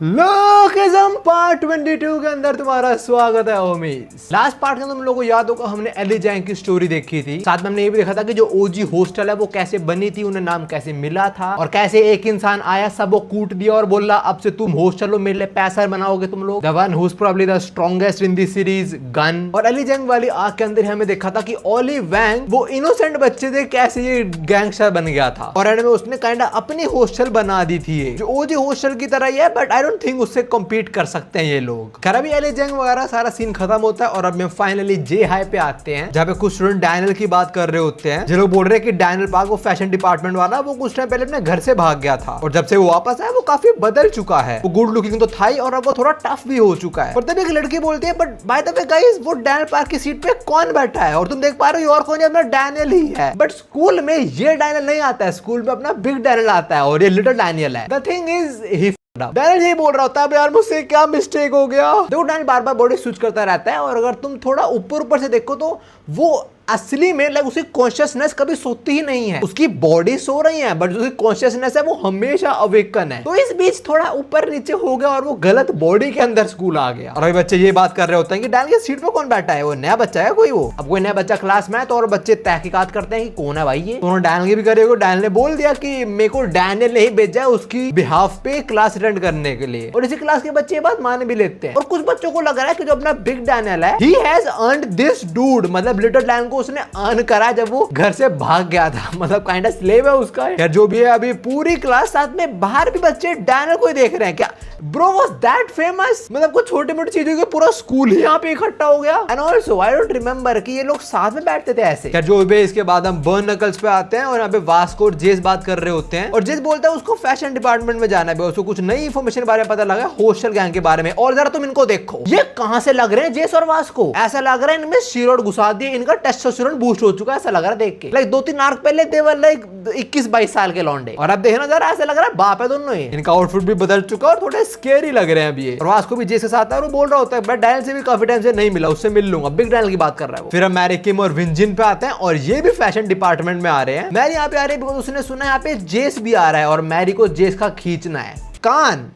लोकिज्म part 22 के अंदर तुम्हारा स्वागत है ओमीज। लास्ट पार्ट में तुम लोगों को याद होगा हमने एली जैंग की स्टोरी देखी थी। साथ में हमने ये भी देखा था कि जो ओजी हॉस्टल है वो कैसे बनी थी, उन्हें नाम कैसे मिला था और कैसे एक इंसान आया सब वो कूट दिया और बोला अब से तुम हॉस्टल हो, मेरे लिए पैसा बनाओगे तुम लोग। The one who is probably the strongest in this series gun. और एली जैंग वाली आग के अंदर हमें देखा था कि ओली वैंग वो इनोसेंट बच्चे थे कैसे ये गैंगस्टर बन गया था और एंड में उसने काइंडा अपनी हॉस्टल बना दी थी जो ओजी हॉस्टल की तरह ही है, बट आई डोंट थिंक उससे कम्पीट कर सकते हैं ये लोग। खैर अभी एली जैंग वगैरह सारा सीन खत्म होता है और अब हम फाइनली जे हाई पे आते हैं जहाँ पे कुछ स्टूडेंट डैनियल की बात कर रहे होते हैं। जो लोग बोल रहे हैं कि डैनियल पार्क वो फैशन डिपार्टमेंट वाला वो कुछ टाइम पहले अपने घर से भाग गया था और जब से वो वापस आया वो काफी बदल चुका है। वो गुड लुकिंग तो था ही और अब वो थोड़ा टफ भी हो चुका है। और तब एक लड़की बोलती है but by the way guys वो डैनियल पार्क की सीट पे कौन बैठा है और तुम देख पा रहे हो और कौन है, अपना डैनियल ही है। बट स्कूल में ये डैनियल नहीं आता है, स्कूल में अपना बिग डैनियल आता है और ये लिटिल डैनियल है। The thing is he Daniel यही बोल रहा होता है यार मुझसे क्या मिस्टेक हो गया। देखो डैनियल बार बार बॉडी स्विच करता रहता है और अगर तुम थोड़ा ऊपर से देखो तो वो असली में लाइक उसकी कॉन्शियसनेस कभी सोती ही नहीं है। उसकी बॉडी सो रही है बट उसकी कॉन्शियसनेस है वो हमेशा अवेकन है। तो इस बीच थोड़ा ऊपर नीचे हो गया और वो गलत बॉडी के अंदर स्कूल आ गया। और अभी बच्चे ये बात कर रहे होते हैं कि डैनियल की सीट पे कौन बैठा है, वो नया बच्चा है कोई। वो अब कोई नया बच्चा क्लास में है तो और बच्चे तहकीकात करते हैं कि कौन है भाई ये। तो डैनियल की भी करे हो, डैनियल ने बोल दिया कि मेरे को डैनियल ने ही भेजा है उसकी बिहाफ पे क्लास अटेंड करने के लिए। और इसी क्लास के बच्चे ये बात मान भी लेते हैं और कुछ बच्चों को लग रहा है कि जो अपना बिग डैनियल है he has earned this dude, मतलब लिटिल डैनियल को उसने अर्न करा जब वो घर से भाग गया था, मतलब काइंड ऑफ स्लेव है उसका। यार जो भी है अभी पूरी क्लास साथ में बाहर भी बच्चे डैनियल को ही देख रहे हैं। क्या ब्रो वाज दैट फेमस, मतलब कुछ छोटी मोटी चीजों के पूरा स्कूल ही यहाँ पे इकट्ठा हो गया। And also I don't remember कि ये लोग साथ में बैठते थे ऐसे। यार जो भी इसके बाद हम बर्न नकल्स पे आते हैं और यहाँ पे वास्को और जेस बात कर रहे होते हैं और जेस बोलता है उसको फैशन डिपार्टमेंट में जाना है, उसको कुछ नई इंफॉर्मेशन बारे में पता लगा हॉस्टल गैंग के बारे में। और जरा तुम इनको देखो ये कहां से लग रहे हैं जेस और वास्को, ऐसा लग रहा है इनमें स्टीरॉयड घुसा दिए, इनका टेस्टोस्टेरोन बूस्ट हो चुका है ऐसा लग रहा है देख के। लाइक 2-3 आर्क पहले थे वो लाइक 21-22 साल के लौंडे और अब देखना जरा ऐसा लग रहा है बाप है दोनों ही। इनका आउटफिट भी बदल चुका और थोड़े स्केरी लग रहे हैं अभी ये। और वास्को भी जेस के साथ है और वो बोल रहा होता है बट डैनियल से भी काफी टाइम से नहीं मिला, उससे मिल लूंगा। बिग डैनियल की बात कर रहा है वो। फिर हम मैरी किम और विंजिन पे आते हैं और ये भी फैशन डिपार्टमेंट में आ रहे हैं। मैरी यहाँ पे आ रही है बिकॉज़ उसने सुना यहाँ पे जेस भी आ रहा है और मैरी को जेस का खींचना है। कान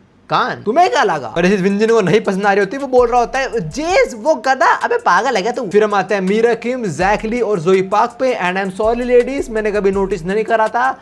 तुम्हें क्या लगा? और इस विंजन को नहीं पसंद आ रही होती, वो बोल रहा होता है जेस वो गधा, अबे पागल है क्या तू। फिर हम आते हैं मीरा किम, जैक ली और जोई पार्क पे। And I am sorry ladies, मैंने कभी नोटिस नहीं करा था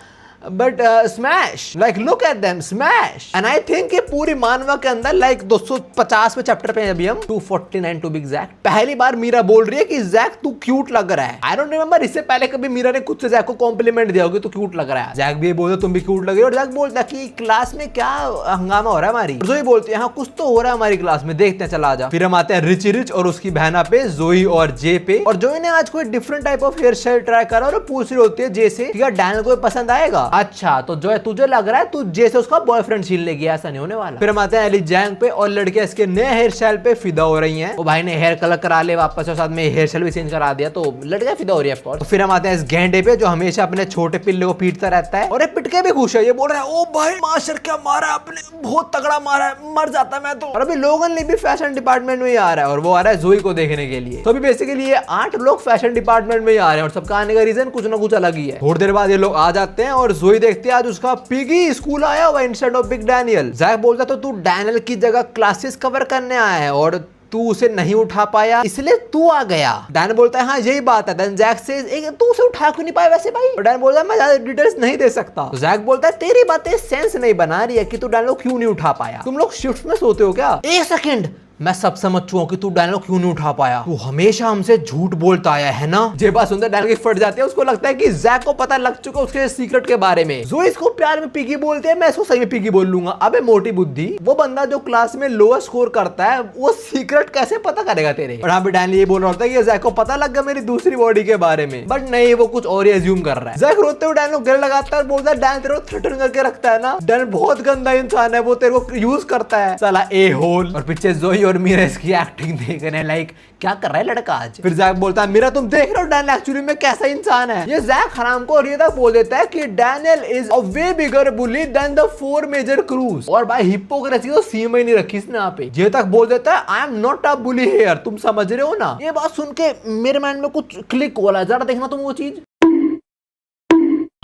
but smash, like look at them smash. And I think ये पूरी मानवा के अंदर लाइक 250 चैप्टर पे अभी हम 249 टू बी एग्जैक्ट पहली बार मीरा बोल रही है कि जैक तू क्यूट लग रहा है। आई डोंट रिमेंबर इससे पहले कभी मीरा ने खुद से जैक को कॉम्प्लीमेंट दिया होगा तू क्यूट लग रहा है। जैक भी बोलता तुम भी क्यूट लग रही हो और जैक बोलता कि क्लास में क्या हंगामा हो रहा है हमारी। जोई बोलती है हाँ कुछ तो हो रहा है हमारी क्लास में, देखते हैं चला जा। फिर हम आते हैं रिची रिच और उसकी बहना पे जोई और जे पे। और जोई ने आज कोई different type of hair style try करा और पूछ रही होती है जे से क्या डैनियल को पसंद आएगा। अच्छा तो जो है तुझे लग रहा है तू जैसे उसका बॉयफ्रेंड छीन ले गया, ऐसा नहीं होने वाला। फिर हम आते हैं एली जैंग पे और लड़कियां इसके नए हेयर स्टाइल पे फिदा हो रही हैं। वो भाई ने हेयर कलर करा ले वापस और साथ में हेयर स्टाइल भी चेंज करा दिया तो लड़कियां फिदा हो रही है ऑफ कोर्स। तो फिर हम आते हैं इस गेंडे पे जो हमेशा अपने छोटे पिल्ले को पीटता रहता है और ये पिट के भी खुश है। ये बोल रहा है ओ भाई मास्टर क्या मारा आपने, बहुत तगड़ा मारा है, मर जाता मैं तो। और अभी लोगन ने भी फैशन डिपार्टमेंट में ही आ रहा है और वो आ रहा है जोई को देखने के लिए। तो अभी बेसिकली ये 8 लोग फैशन डिपार्टमेंट में ही आ रहे हैं और सबका आने का रीजन कुछ ना कुछ अलग ही है। थोड़ी देर बाद ये लोग आ जाते हैं और जोई देखते हैं आज उसका पिगी स्कूल आया हुआ instead of big Daniel. Jack बोलता तो तू डैनियल की जगह क्लासेस कवर करने आया है और तू उसे नहीं उठा पाया इसलिए तू आ गया। डैनियल बोलता है हाँ यही बात है। देन जैक से तू उसे उठा क्यों नहीं पाया वैसे भाई। और डैनियल बोलता है मैं ज्यादा डिटेल्स नहीं दे सकता। तो जैक बोलता है तेरी बातें सेंस नहीं बना रही है कि तू डैनियल को क्यों नहीं उठा पाया, तुम लोग शिफ्ट में सोते हो क्या। एक सेकंड मैं सब समझ चुका हूं कि तू डैनियल क्यों नहीं उठा पाया, तू हमेशा हमसे झूठ बोलता आया है ना। ये बात सुनकर डैनियल की फट जाती है, उसको लगता है कि जैक को पता लग चुका उसके सीक्रेट के बारे में। जोई इसको प्यार में पिगी बोलते हैं, मैं इसको सही में पिगी बोल लूंगा। अबे मोटी बुद्धि, वो बंदा जो क्लास में लोअर स्कोर करता है वो सीक्रेट कैसे पता करेगा तेरे। और यहाँ पे डैनियल ये बोल रहा होता है कि जैक को पता लग गया मेरी दूसरी बॉडी के बारे में, बट नहीं वो कुछ और ही अज्यूम कर रहा है। जैक रोते हुए डैनियल को गले लगाता है और बोलता है डैनियल तेरे को थ्रेटन करके रखता है ना, डैनियल बहुत गंदा इंसान है, वो तेरे को यूज करता है साला ए होल। और पीछे जोई और मीरा इसकी एक्टिंग देख रहे हैं लाइक क्या कर रहा है लड़का आज। फिर जैक बोलता है मेरा तुम देख रहे हो डैनियल एक्चुअली में कैसा इंसान है। ये जैक हराम को ये तक बोल देता है कि Daniel is a way bigger bully than the 4 major crews. और भाई हिपोक्रेसी तो सीमा ही नहीं रखी इसने यहाँ पे। ये तक बोल देता है I am not a bully here, तुम समझ रहे हो ना। ये बात सुन के मेरे माइंड में कुछ क्लिक हो रहा है, जरा देखना तुम वो चीज।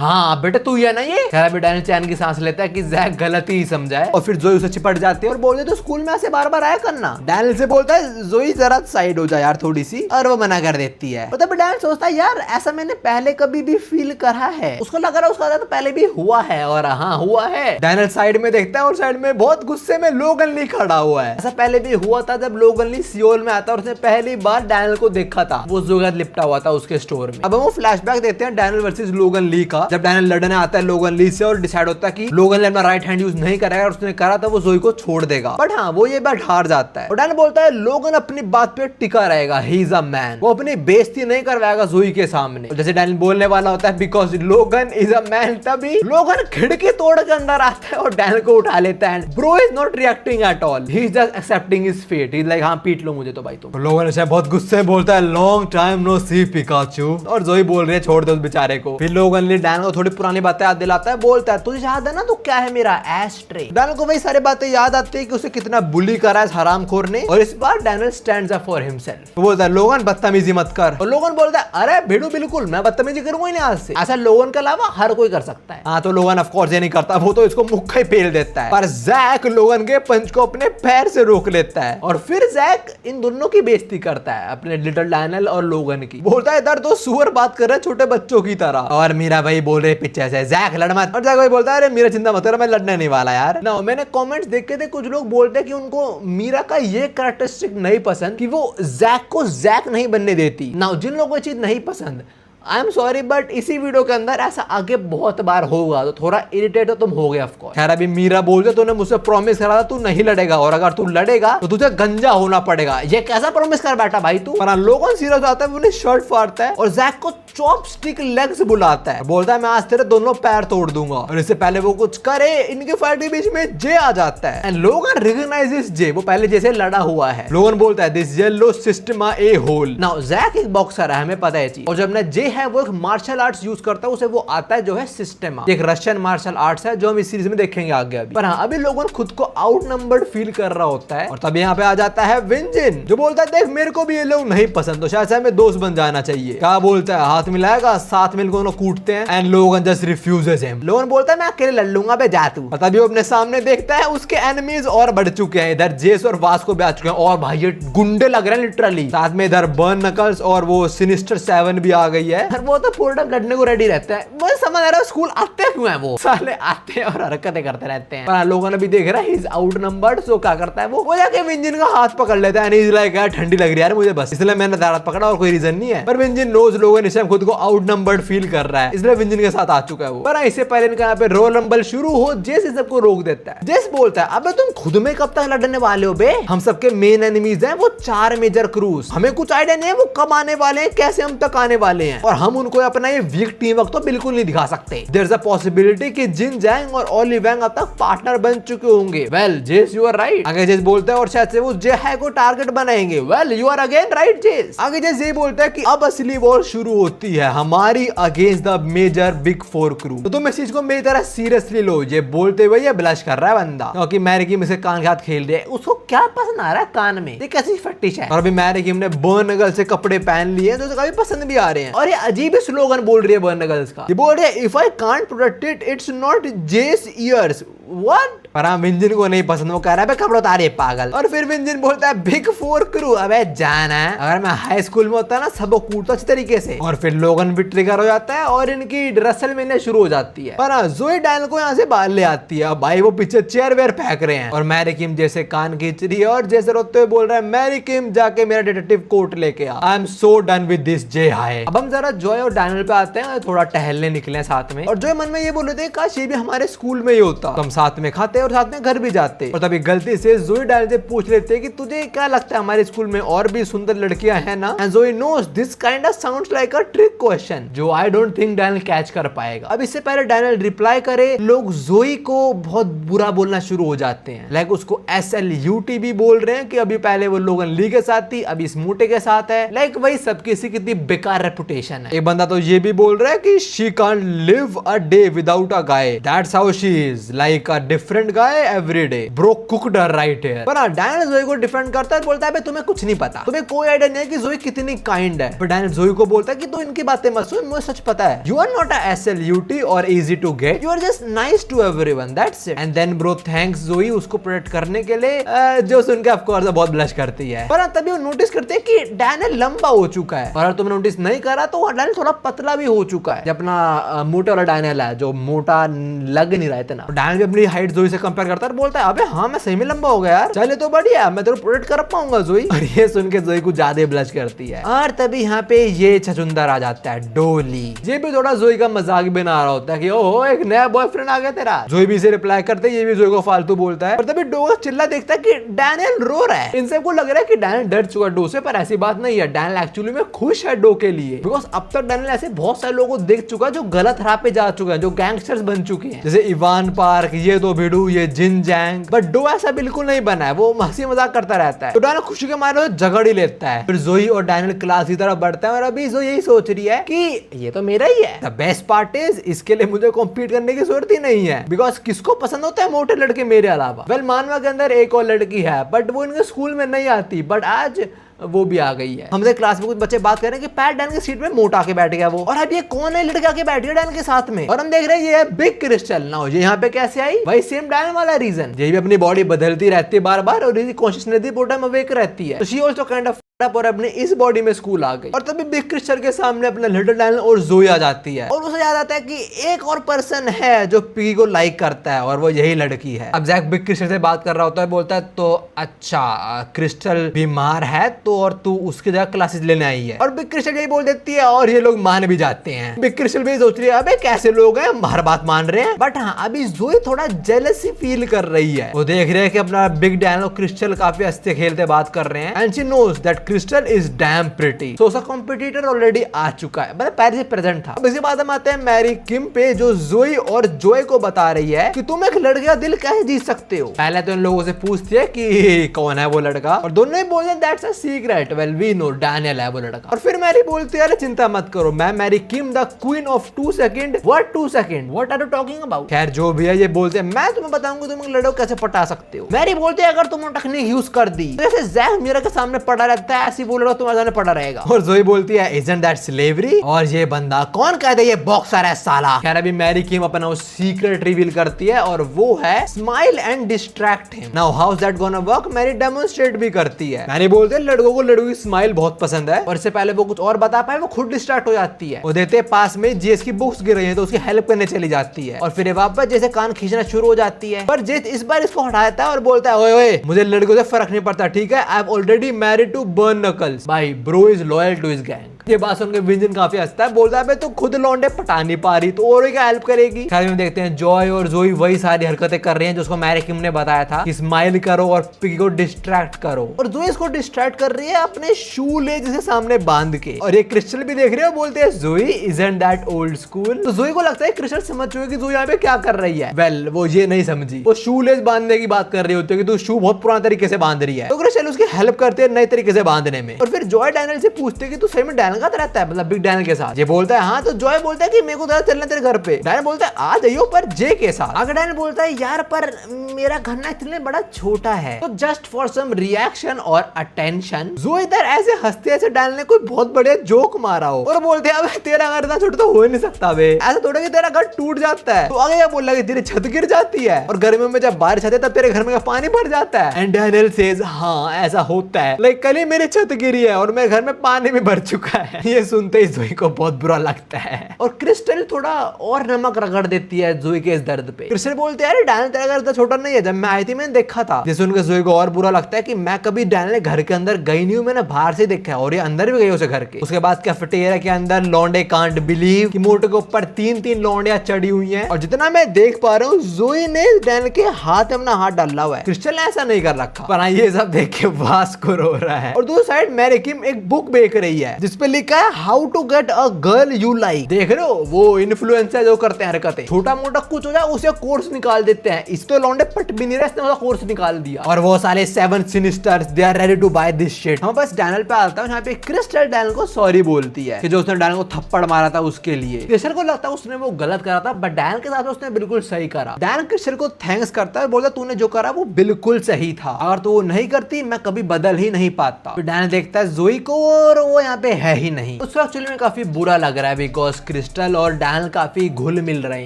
हाँ बेटा तू ही है ना ये। खैर अभी डैनियल चैन की सांस लेता है कि जैक गलत ही समझा है, और फिर जोई उसे चिपट जाती है और बोलते तो स्कूल में ऐसे बार बार आया करना। डैनियल से बोलता है जोई जरा साइड हो जाए यार थोड़ी सी, और वो मना कर देती है। तब डैनियल सोचता है यार ऐसा मैंने पहले कभी भी फील करा है, उसको लग रहा है उसका तो पहले भी हुआ है, और हाँ हुआ है। डैनियल साइड में देखता है और साइड में बहुत गुस्से में लोगन ली खड़ा हुआ है। ऐसा पहले भी हुआ था जब लोगन ली सियोल में आता और उसने पहली बार डैनियल को देखा था, वो जोई लिपटा हुआ था उसके स्टोर में। अब वो फ्लैशबैक देते हैं डैनियल वर्सेस लोगन ली का, जब डैनियल लड़ने आता है लोगन ली से और डिसाइड होता है कि लोगन ली अपना राइट हैंड यूज नहीं करेगा, और उसने करा था वो जोई को छोड़ देगा, बट हाँ वो ये बात हार जाता है। और डैनियल बोलता है लोगन अपनी बात पे टिका रहेगा, ही इज अ मैन, वो अपनी बेइज्जती नहीं करवाएगा जोई के सामने। और जैसे डैनियल बोलने वाला होता है बिकॉज लोगन इज अ मैन, तभी लोगन खिड़की तोड़ के अंदर आता है और डैनियल को उठा लेता है। Bro is not reacting at all, he is just accepting his fate, he is like हाँ पीट लो मुझे तो भाई तुम। लोगन ऐसे बहुत गुस्से में बोलता है लॉन्ग टाइम नो सी पिकाचू, और जोई बोल रही है छोड़ दो उस बेचारे को। फिर लोगन ली डैनियल को थोड़ी पुरानी बातें याद दिलाता है, बोलता है तुझे याद है ना तो क्या है मेरा एस्ट्रे। डैनियल को वही सारी बातें याद आती है कि उसे कितना बुली करा इस हरामखोर ने, और इस बार Daniel stands up for himself. वो बोलता है लोगन बदतमीजी मत कर, और लोगन बोलता है अरे भिड़ू बिल्कुल मैं बदतमीजी करूंगा ही नहीं आज से, ऐसा लोगन के अलावा हर कोई कर सकता है। हाँ तो लोगन ऑफ कोर्स ये नहीं करता, वो तो इसको मुक्का ही पेल देता है, पर जैक लोगन के पंच को अपने पैर से रोक लेता है, और फिर जैक इन दोनों की बेइज्जती करता है अपने लिटिल डैनियल और लोगन की। बोलता है इधर तो सुअर बात कर रहे हैं छोटे बच्चों की तरह, और मीरा भाई बोल रहे पीछे से जैक लड़ मत, और जैक भाई बोलता है अरे मीरा चिंता मत कर मैं लड़ने नहीं वाला यार ना। मैंने कमेंट्स देखे थे कुछ लोग बोलते हैं कि उनको मीरा का ये कैरेक्टरिस्टिक नहीं पसंद कि वो जैक को जैक नहीं बनने देती ना। जिन लोगों को ये चीज नहीं पसंद आई एम सॉरी, बट इसी वीडियो के अंदर ऐसा आगे बहुत बार होगा, तो थोड़ा इरिटेट तो तुम हो गए ऑफ कोर्स। खैर अभी मीरा बोल रहे तूने मुझसे प्रॉमिस करा था तू नहीं लड़ेगा, और अगर तू लड़ेगा तो तुझे गंजा होना पड़ेगा। ये कैसा प्रॉमिस कर बैठा भाई तू। पर लोगन सीरियस आता है, उन्हें शर्ट फाड़ता है और जैक को चॉपस्टिक लेग्स बुलाता है, बोलता है मैं आज तेरे दोनों पैर तोड़ दूंगा। और इससे पहले वो कुछ करे इनके फाइट के बीच में जे आ जाता है, एंड लोगन रिकॉग्नाइजेस जे, वो पहले जैसे लड़ा हुआ है। लोगन बोलता है this yellow system a hole. Now Jack एक बॉक्सर है, हमें पता है चीज, और जब ना जे है वो एक मार्शल आर्ट्स यूज करता है, उसे वो आता है जो है सिस्टमा, एक रशियन मार्शल आर्ट्स है जो हम इस सीरीज में देखेंगे आगे अभी। पर हाँ अभी लोगन खुद को आउट नंबर्ड फील कर रहा होता है, और तब यहाँ पे आ जाता है विंजिन जो बोलता है देख मेरे को भी ये लोग नहीं पसंद, तो शायद से हमें दोस्त बन जाना चाहिए। क्या बोलता है हाथ मिलाएगा, साथ मिलकर दोनों कूटते हैं, एंड लोगन जस्ट रिफ्यूजेस हिम। लोगन बोलता है मैं अकेले लड़ लूंगा बे जा तू। तभी वो अपने सामने देखता है उसके एनिमीज और बढ़ चुके हैं, इधर जेस और वास को भी आ चुके हैं, और भाई ये गुंडे लग रहे हैं लिटरली। साथ में इधर बर्न नकल्स और वो सिनिस्टर 7 भी आ गई है, वो तो पूरा लड़ने को रेडी रहता है। मुझे समझ आ रहा है स्कूल आते क्यों है, वो साले आते हैं और हरकतें करते रहते हैं। पर लोगों ने भी देख रहा है ही इज आउट नंबर्ड, सो क्या करता है वो जाके विंजिन का हाथ पकड़ लेता है, एंड इज लाइक यार ठंडी लग रही है यार मुझे बस, इसलिए मैंने हाथ पकड़ा और कोई रीजन नहीं है। पर विंजिन नोज लोगन इस टाइम खुद को आउट नंबर्ड फील कर रहा है, इसलिए विंजिन के साथ आ चुका है वो। पर इससे पहले इनका यहाँ पे रोल नंबर शुरू हो, जेस इस सबको रोक देता है। जेस बोलता है अबे तुम खुद में कब तक लड़ने वाले हो बे, हम सबके मेन एनिमीज हैं वो 4 मेजर क्रूज, हमें कुछ आइडिया नहीं है वो कब आने वाले हैं, कैसे हम तक आने वाले हैं, और हम उनको अपना ये वीक टीम वर्क तो बिल्कुल नहीं दिखा सकते। देयर इज अ पॉसिबिलिटी कि जिन जैंग और ओली वैंग अब तक पार्टनर बन चुके होंगे। वेल जेस यू आर राइट, आगे जेस बोलता है, और शायद से वो जे है को टारगेट बनाएंगे। Well you are again right Jess. आगे जेस ये बोलता है कि अब असली वॉर शुरू होती है हमारी against the major big 4 crew, तो तुम इस चीज को मेरी तरह सीरियसली लो। ये बोलते हुए ये ब्लश कर रहा है बंदा, क्योंकि मैरी किम इसे कान के हाथ खेल रही है, उसको क्या पसंद आ रहा है कान में, ये कैसी फटिश है। और अभी मैरी किम ने बर्न नगल से कपड़े पहन लिए जो काफी पसंद भी आ रहे हैं, और ये अजीब ही स्लोगन बोल रही है बर्न नगल्स का। ये बोल रही है if I can't protect it it's not जेस ईयर्स। व्हाट? पर हाँ विंजिन को नहीं पसंद, वो कह रहा है कपड़े उतारे पागल। और फिर विंजिन बोलता है बिग 4 क्रू, अबे जाना है, अगर मैं हाई स्कूल में होता ना सबको कूटता अच्छी तरीके से। और फिर लोगन भी ट्रिगर हो जाता है और इनकी रसल मिलने शुरू हो जाती है। पर हाँ जोई डैनियल को यहाँ से बाहर ले आती है, भाई वो पीछे चेयर वेयर फेंक रहे हैं, और मैरी किम जैसे कान खींच रही है और जैसे रोते हुए बोल रहा है मैरी किम जाके मेरा डिटेक्टिव कोट लेके आ, I am so done with this J High. अब हम जरा जॉय और डैनियल पे आते हैं, थोड़ा टहलने निकले साथ में, और जॉय मन में ये बोल रहे थे काश ये भी हमारे स्कूल में ही होता, हम साथ में खाते और साथ में घर भी जाते। और तभी गलती से जोई डैनियल से पूछ लेते कि तुझे क्या लगता है हमारे स्कूल में और भी सुंदर लड़कियां हैं ना, and Joey knows this kind of sounds like a trick question जो I don't think Daniel catch कर पाएगा। अब इससे पहले डैनियल रिप्लाई करे, लोग जोई को बहुत बुरा बोलना शुरू हो जाते हैं, लाइक उसको SLUT भी बोल रहे हैं कि अभी पहले वो लोगन ली के साथ थी, अभी इस मोटे के साथ है, लाइक वही सबकी सी कितनी बेकार रेपुटेशन है। एक बंदा तो ये भी बोल रहा है कि she can't live a day without a guy, that's how she is, like like a different guy every day, bro cooked right here. पर डैनियल जोई को डिफेंड करता है, बोलता है तुम्हें कुछ नहीं पता, तुम्हें कोई आइडिया नहीं है कि जोई कितनी काइंड है। पर डैनियल जोई को बोलता है कि तू इनकी बातें मत सुन, मुझे सच पता है। You are not a SLUT और easy to get, you are just nice to everyone, that's it. And then bro thanks Joey उसको प्रोटेक्ट करने के लिए, जो सुन के ऑफ कोर्स बहुत ब्लश करती है। पर तभी वो नोटिस करते हैं कि डैनियल लंबा हो चुका है, और अगर तुमने नोटिस नहीं करा तो डैनियल थोड़ा पतला भी हो चुका है। अपना मोटा वाला डैनियल है जो मोटा लग नहीं रहा है इतना, डैनियल भी अपनी हाइट जोई से कंपेयर करता है, बोलता है अबे हाँ मैं सही में लंबा हो गया यार, चले तो बढ़िया, मैं तेरे प्रोटेक्ट कर पाऊंगा जोई। और ये सुन के जोई कुछ ज्यादा ब्लश करती है। और तभी यहाँ पे ये छछुंदर आ जाता है, डोली। ये भी थोड़ा जोई का मजाक बना रहा होता है कि ओहो एक नया बॉयफ्रेंड आ गया तेरा। जोई भी इसे रिप्लाई करते है, ये भी जोई को फालतू बोलता है। और तभी डो चिल्ला देखता है कि डैनियल रो रहा है। इन सबको लग रहा है कि डैनियल डर चुका डो से, पर ऐसी बात नहीं है। डैनियल एक्चुअली में खुश है डो के लिए, बिकॉज अब तक डैनियल ऐसे बहुत सारे लोगों को देख चुका है जो गलत राह पे जा चुके हैं, जो गैंगस्टर्स बन चुके हैं, जैसे इवान पार्क, ये दो भिड़ू, ये जिन जैंग। बट डो ऐसा बिल्कुल नहीं बना है, वो हंसी मजाक करता रहता है। तो डैनियल खुशी के मारे झगड़ ही लेता है। फिर जोई और डैनियल क्लास की तरफ बढ़ता है, और अभी जोई यही सोच रही है कि ये तो मेरा ही है। द बेस्ट पार्ट इज इसके लिए मुझे कॉम्पीट करने की जरूरत ही नहीं है, बिकॉज किसको पसंद होता है मोटे लड़के मेरे अलावा। वेल मानवा के अंदर एक और लड़की है, बट वो इनके स्कूल में नहीं आती, बट आज वो भी आ गई है। हमसे क्लास में कुछ बच्चे बात कर रहे हैं कि पैट डैन की सीट में मोटा आके बैठ गया वो, और अब ये कौन है लड़का के बैठ गया डैन के साथ में। और हम देख रहे हैं ये है बिग क्रिस्टल। ना ये यहाँ पे कैसे आई, वही सेम डैन वाला रीजन। ये भी अपनी बॉडी बदलती रहती है बार बार, और इसकी कॉन्शियसनेस पूरा टाइम अवेक रहती है। तो शी आल्सो काइंड ऑफ और अपने इस बॉडी में स्कूल आ गई। और तभी बिग क्रिस्टल के सामने अपना लिटिल डैनियल और जोई आ जाती है, और उसे याद आता है कि एक और पर्सन है जो पिगी को लाइक करता है, और वो यही लड़की है। अब जैक बिग क्रिस्टल से बात कर रहा होता है, बोलता है तो अच्छा क्रिस्टल बीमार है तो, और तू उसकी जगह क्लासेस लेने आई है। और बिग क्रिस्टल यही बोल देती है, और ये लोग मान भी जाते हैं। बिग क्रिस्टल भी सोच रही है अबे कैसे लोग हैं, हर बात मान रहे हैं। बट हाँ अभी जोई थोड़ा जेलसी फील कर रही है। वो देख रहे हैं कि अपना बिग डैनियल और क्रिस्टल काफी हंसते खेलते बात कर रहे हैं, and she knows that Crystal is damn pretty. So उसका कॉम्पिटिटर ऑलरेडी आ चुका है, मतलब पहले से प्रेजेंट था। अब इसी बात हम आते हैं मैरी किम पे, जो जोई और जोय को बता रही है कि तुम एक लड़के का दिल कैसे जीत सकते हो। पहले तो इन लोगों से पूछती है कि कौन है वो लड़का, और दोनों ही बोलते हैं that's a secret, well we know Daniel है वो लड़का। और फिर मैरी बोलती है अरे चिंता मत करो, मैं Mary Kim the queen of 2 second. What 2 second, what are you talking about. खैर जो भी है ये बोलते हैं मैं तुम्हें बताऊंगा तुम एक लड़के को कैसे पटा सकते हो। मैरी बोलती है अगर तुम टेक्निक यूज कर दी, जैसे जैक मिरर के सामने पड़ा रहता है, ऐसी वो लड़का तुम्हारे सामने पड़ा रहेगा। और जोई बोलती है इजंट दैट स्लेवरी, और ये बंदा कौन कहते ये बॉक्सर है साला। खैर अभी मैरी किम अपना वो सीक्रेट रिवील करती है, और वो है smile and distract him. Now how is that gonna work, Mary demonstrate भी करती है। मैरी बोलते हैं लड़कों को लड़कों की स्माइल बहुत पसंद है, और इससे पहले वो कुछ और बता पाए वो खुद डिस्ट्रैक्ट हो जाती है। वो देते पास में जेस की बुक्स गिर रही है तो उसकी हेल्प करने चली जाती है, और फिर वापस जैसे कान खींचना शुरू हो जाती है। पर जेस इस बार इसको हटाता है और बोलता है ओए ओए मुझे लड़कों से फर्क नहीं पड़ता, ठीक है, I am already married to Burn Knuckles, भाई bro is loyal to his gang. ये बात सुनकर विंजन काफी हंसता है, बोलता है तो खुद लौंडे पटा नहीं पा रही तो और क्या हेल्प करेगी। खैर हम देखते हैं जॉय और जोई वही सारी हरकतें कर रही हैं जो उसको मैरी किम ने बताया था कि स्माइल करो और पिगी को डिस्ट्रैक्ट करो। और जोई इसको डिस्ट्रैक्ट कर रही है अपने शू लेज से सामने बांध के, और ये क्रिस्टल भी देख रही है, बोलते हैं जोई इजंट दैट ओल्ड स्कूल। तो जोई को लगता है क्रिस्टल समझ चुकी है कि जोई यहाँ पे क्या कर रही है। वेल वो ये नहीं समझी, वो शू लेज बांधने की बात कर रही होती है कि तू शू बहुत पुराने तरीके से बांध रही है। तो क्रिस्टल उसकी हेल्प करते हैं नए तरीके से बांधने में। और फिर जॉय डैनियल से पूछते कि तू सही में डैनियल का रहता है, मतलब बिग डैनियल के साथ। ये बोलता है हाँ, तो जॉय बोलता है कि मेरे को जरा चलना तेरे घर पे। डैनियल बोलता है आ जाइयो, पर जे के साथ। अगर डैनियल बोलता है यार पर मेरा घर ना इतने बड़ा छोटा है, तो जस्ट फॉर सम रिएक्शन और अटेंशन जोई इधर ऐसे हंसते ऐसे डैनियल ने कोई बहुत बढ़िया जोक मारा हो, और बोलते हैं अबे तेरा घर इतना छोटा तो हो ही नहीं सकता बे, ऐसा थोड़ा कि तेरा घर टूट जाता है। तो आगे क्या बोल रहा है तेरी छत गिर जाती है, और गर्मियों में जब बारिश आती है तब तेरे घर में पानी भर जाता है। एंड डैनियल सेज हाँ ऐसा होता है, लाइक कल ही मेरी छत गिरी है और मेरे घर में पानी भी भर चुका है। ये सुनते ही जोई को बहुत बुरा लगता है, और क्रिस्टल थोड़ा और नमक रगड़ देती है जोई के इस दर्द पे। क्रिस्टल बोलते हैं अरे डैनियल तेरा घर इतना छोटा नहीं है, जब मैं आई थी मैंने देखा था। जिससे उनके जोई को और बुरा लगता है कि मैं कभी डैनियल घर के अंदर गई नहीं हूँ, मैंने बाहर से देखा है, और ये अंदर भी गई उसे घर के। उसके बाद कैफेटेरिया के अंदर लौंडे कांट बिलीव कि मोटे के ऊपर 3-3 लौंडियां चढ़ी हुई हैं, और जितना मैं देख पा रहा हूँ जोई ने डैनियल के हाथ में अपना हाथ डाला हुआ है। क्रिस्टल ने ऐसा नहीं कर रखा, पर ये सब देख के वास को रो रहा है। और दूसरी साइड मैरी किम एक बुक बेच रही है जिसपे लिखा है how to get a girl you like. देख रहे हो वो इन्फ्लुएंसर जो करते हैं हरकतें, छोटा मोटा कुछ हो जाए उसे कोर्स निकाल देते हैं। इस तो लौंडे पट भी नहीं रहे, इसने कोर्स निकाल दिया। और वो साले 7 Sinisters they are ready to buy this shit. हम बस डैनियल पे आता है, यहाँ पे क्रिस्टल डैनियल को सॉरी बोलती है कि जो उसने डैनियल को थप्पड़ मारा था उसके लिए। क्रिस्टल को लगता है उसने वो गलत करा था, बट डैनियल के साथ उसने बिल्कुल सही करा। डैनियल क्रिस्टल को थैंक्स करता है, बोलता तूने जो करा वो बिल्कुल सही था, अगर तू वो नहीं करती मैं कभी बदल ही नहीं पाता। तो डैनियल देखता है जोई को और वो यहाँ पे है ही नहीं। उसको एक्चुअली में काफी बुरा लग रहा है बिकॉज क्रिस्टल और डैनियल काफी घुल मिल रहे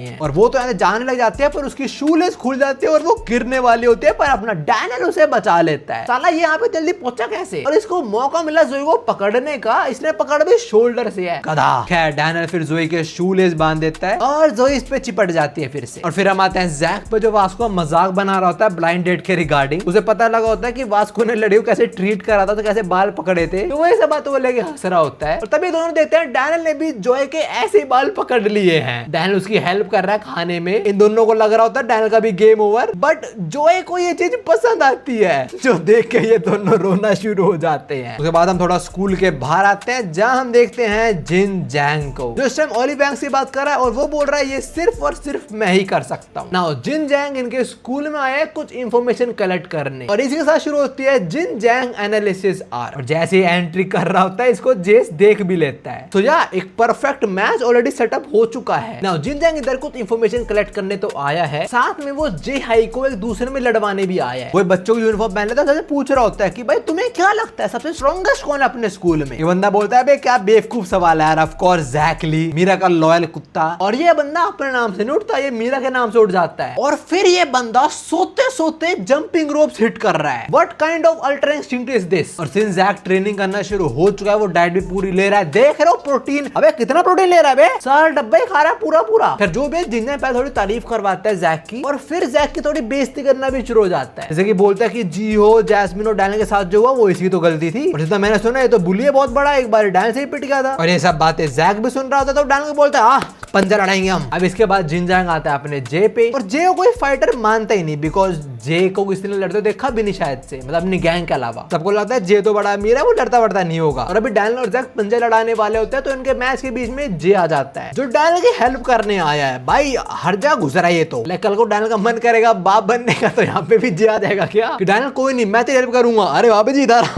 हैं और वो तो यहाँ जाने लग जाती है, पर उसकी शूलेस खुल जाती है और वो गिरने वाली होती है, पर अपना डैनियल उसे बचा लेता है। साला ये यहाँ पे जल्दी पहुंचा कैसे? और इसको मौका मिला जोई को पकड़ने का, इसने पकड़ भी शोल्डर से है गधा। खैर डैनियल फिर जोई के शूलेस बांध देता है और जोई इस पे चिपट जाती है फिर से। और फिर हम आते हैं जैक पे, जो वास्को मजाक बना रहा होता है ब्लाइंड डेट के रिगार्डिंग। उसे पता लगा होता है कि वास्को ने लड़ियों कैसे ट्रीट करा था, तो कैसे बाल पकड़े थे, तो वही सब बात वो लेके हंस रहा होता है। और तभी दोनों देखते हैं डैनियल ने भी जोई के ऐसे बाल पकड़ लिए हैं। डैनियल उसकी हेल्प कर रहा है खाने में। इन दोनों को लग रहा होता है डैनियल का भी गेम ओवर, बट जोई को ये चीज पसंद आती है, जो देख के ये दोनों रोना शुरू हो जाते हैं। उसके बाद हम थोड़ा स्कूल के बाहर आते हैं, जहां हम देखते हैं जिन जैंग को, जो इस टाइम ओलिवैंग से बात कर रहा है और वो बोल रहा है ये सिर्फ और सिर्फ मैं ही कर सकता हूँ। नाउ जिन जैंग इनके स्कूल में आए कुछ इंफॉर्मेशन कलेक्ट करने, और इसी के साथ शुरू होती है जिन जैंग एनालिसिस आर। और जैसे एंट्री कर रहा होता है इसको जेस देख भी लेता है। तो या एक परफेक्ट मैच ऑलरेडी सेटअप हो चुका है। नाउ जिन जैंग इधर कुछ इंफॉर्मेशन कलेक्ट करने तो आया है, साथ में वो जे हाई को एक दूसरे में लड़वाने भी आया है। वो बच्चों की यूनिफॉर्म पहन लेता है, पूछ रहा होता है कि भाई तुम्हें क्या लगता है सबसे स्ट्रॉन्गेस्ट कौन है अपने स्कूल में? ये बंदा बोलता है भाई क्या बेवकूफ सवाल है यार, ऑफ कोर्स जैक ली, मीरा का लॉयल कुत्ता। और ये बंदा अपने नाम से नहीं उठता, ये मीरा के नाम से उठ जाता है। और फिर ये बंदा सोते सोते जंपिंग रोप्स हिट कर रहा है। What kind of ultra instinct is this? और सिंस जैक ट्रेनिंग करना शुरू हो चुका है, वो डाइट भी पूरी ले रहा है। देख रहे हो प्रोटीन, अबे कितना प्रोटीन ले रहा है बे, 4 डब्बे खा रहा है पूरा पूरा। फिर जो भी जिन्हें पहले थोड़ी तारीफ करवाता है जैक की, और फिर जैक की थोड़ी बेइज्जती करना भी शुरू हो जाता है। जैसे कि बोलता है कि जी हो जैस्मिन और डैनियल के साथ जो हुआ वो इसकी तो गलती थी, और जितना मैंने सुना ये तो बुली है बहुत बड़ा, एक बार डैनियल से ही पिट गया था। और ये सब बातें जैक भी सुन रहा होता है, तो डैनियल को बोलता है पंजा लड़ाएंगे हम। अब इसके बाद जिन जैंग आता है अपने जे पे, और जे को कोई फाइटर मानता ही नहीं बिकॉज जे को किसी ने लड़ते देखा भी नहीं शायद से, मतलब अपनी गैंग के अलावा। सबको लगता है जे तो बड़ा अमीर है, वो लड़ता वड़ता नहीं होगा। और अभी डैनियल और जैक पंजा लड़ाने वाले होते हैं, तो इनके मैच के बीच में जे आ जाता है, जो डैनियल की हेल्प करने आया है। भाई हर जगह घुस रहा है ये तो, कल को डैनियल का मन करेगा बाप बनने का, तो यहाँ पे भी जे आ जाएगा क्या कि डैनियल कोई नहीं मैं तेरी हेल्प करूंगा। अरे वापस जी इधर।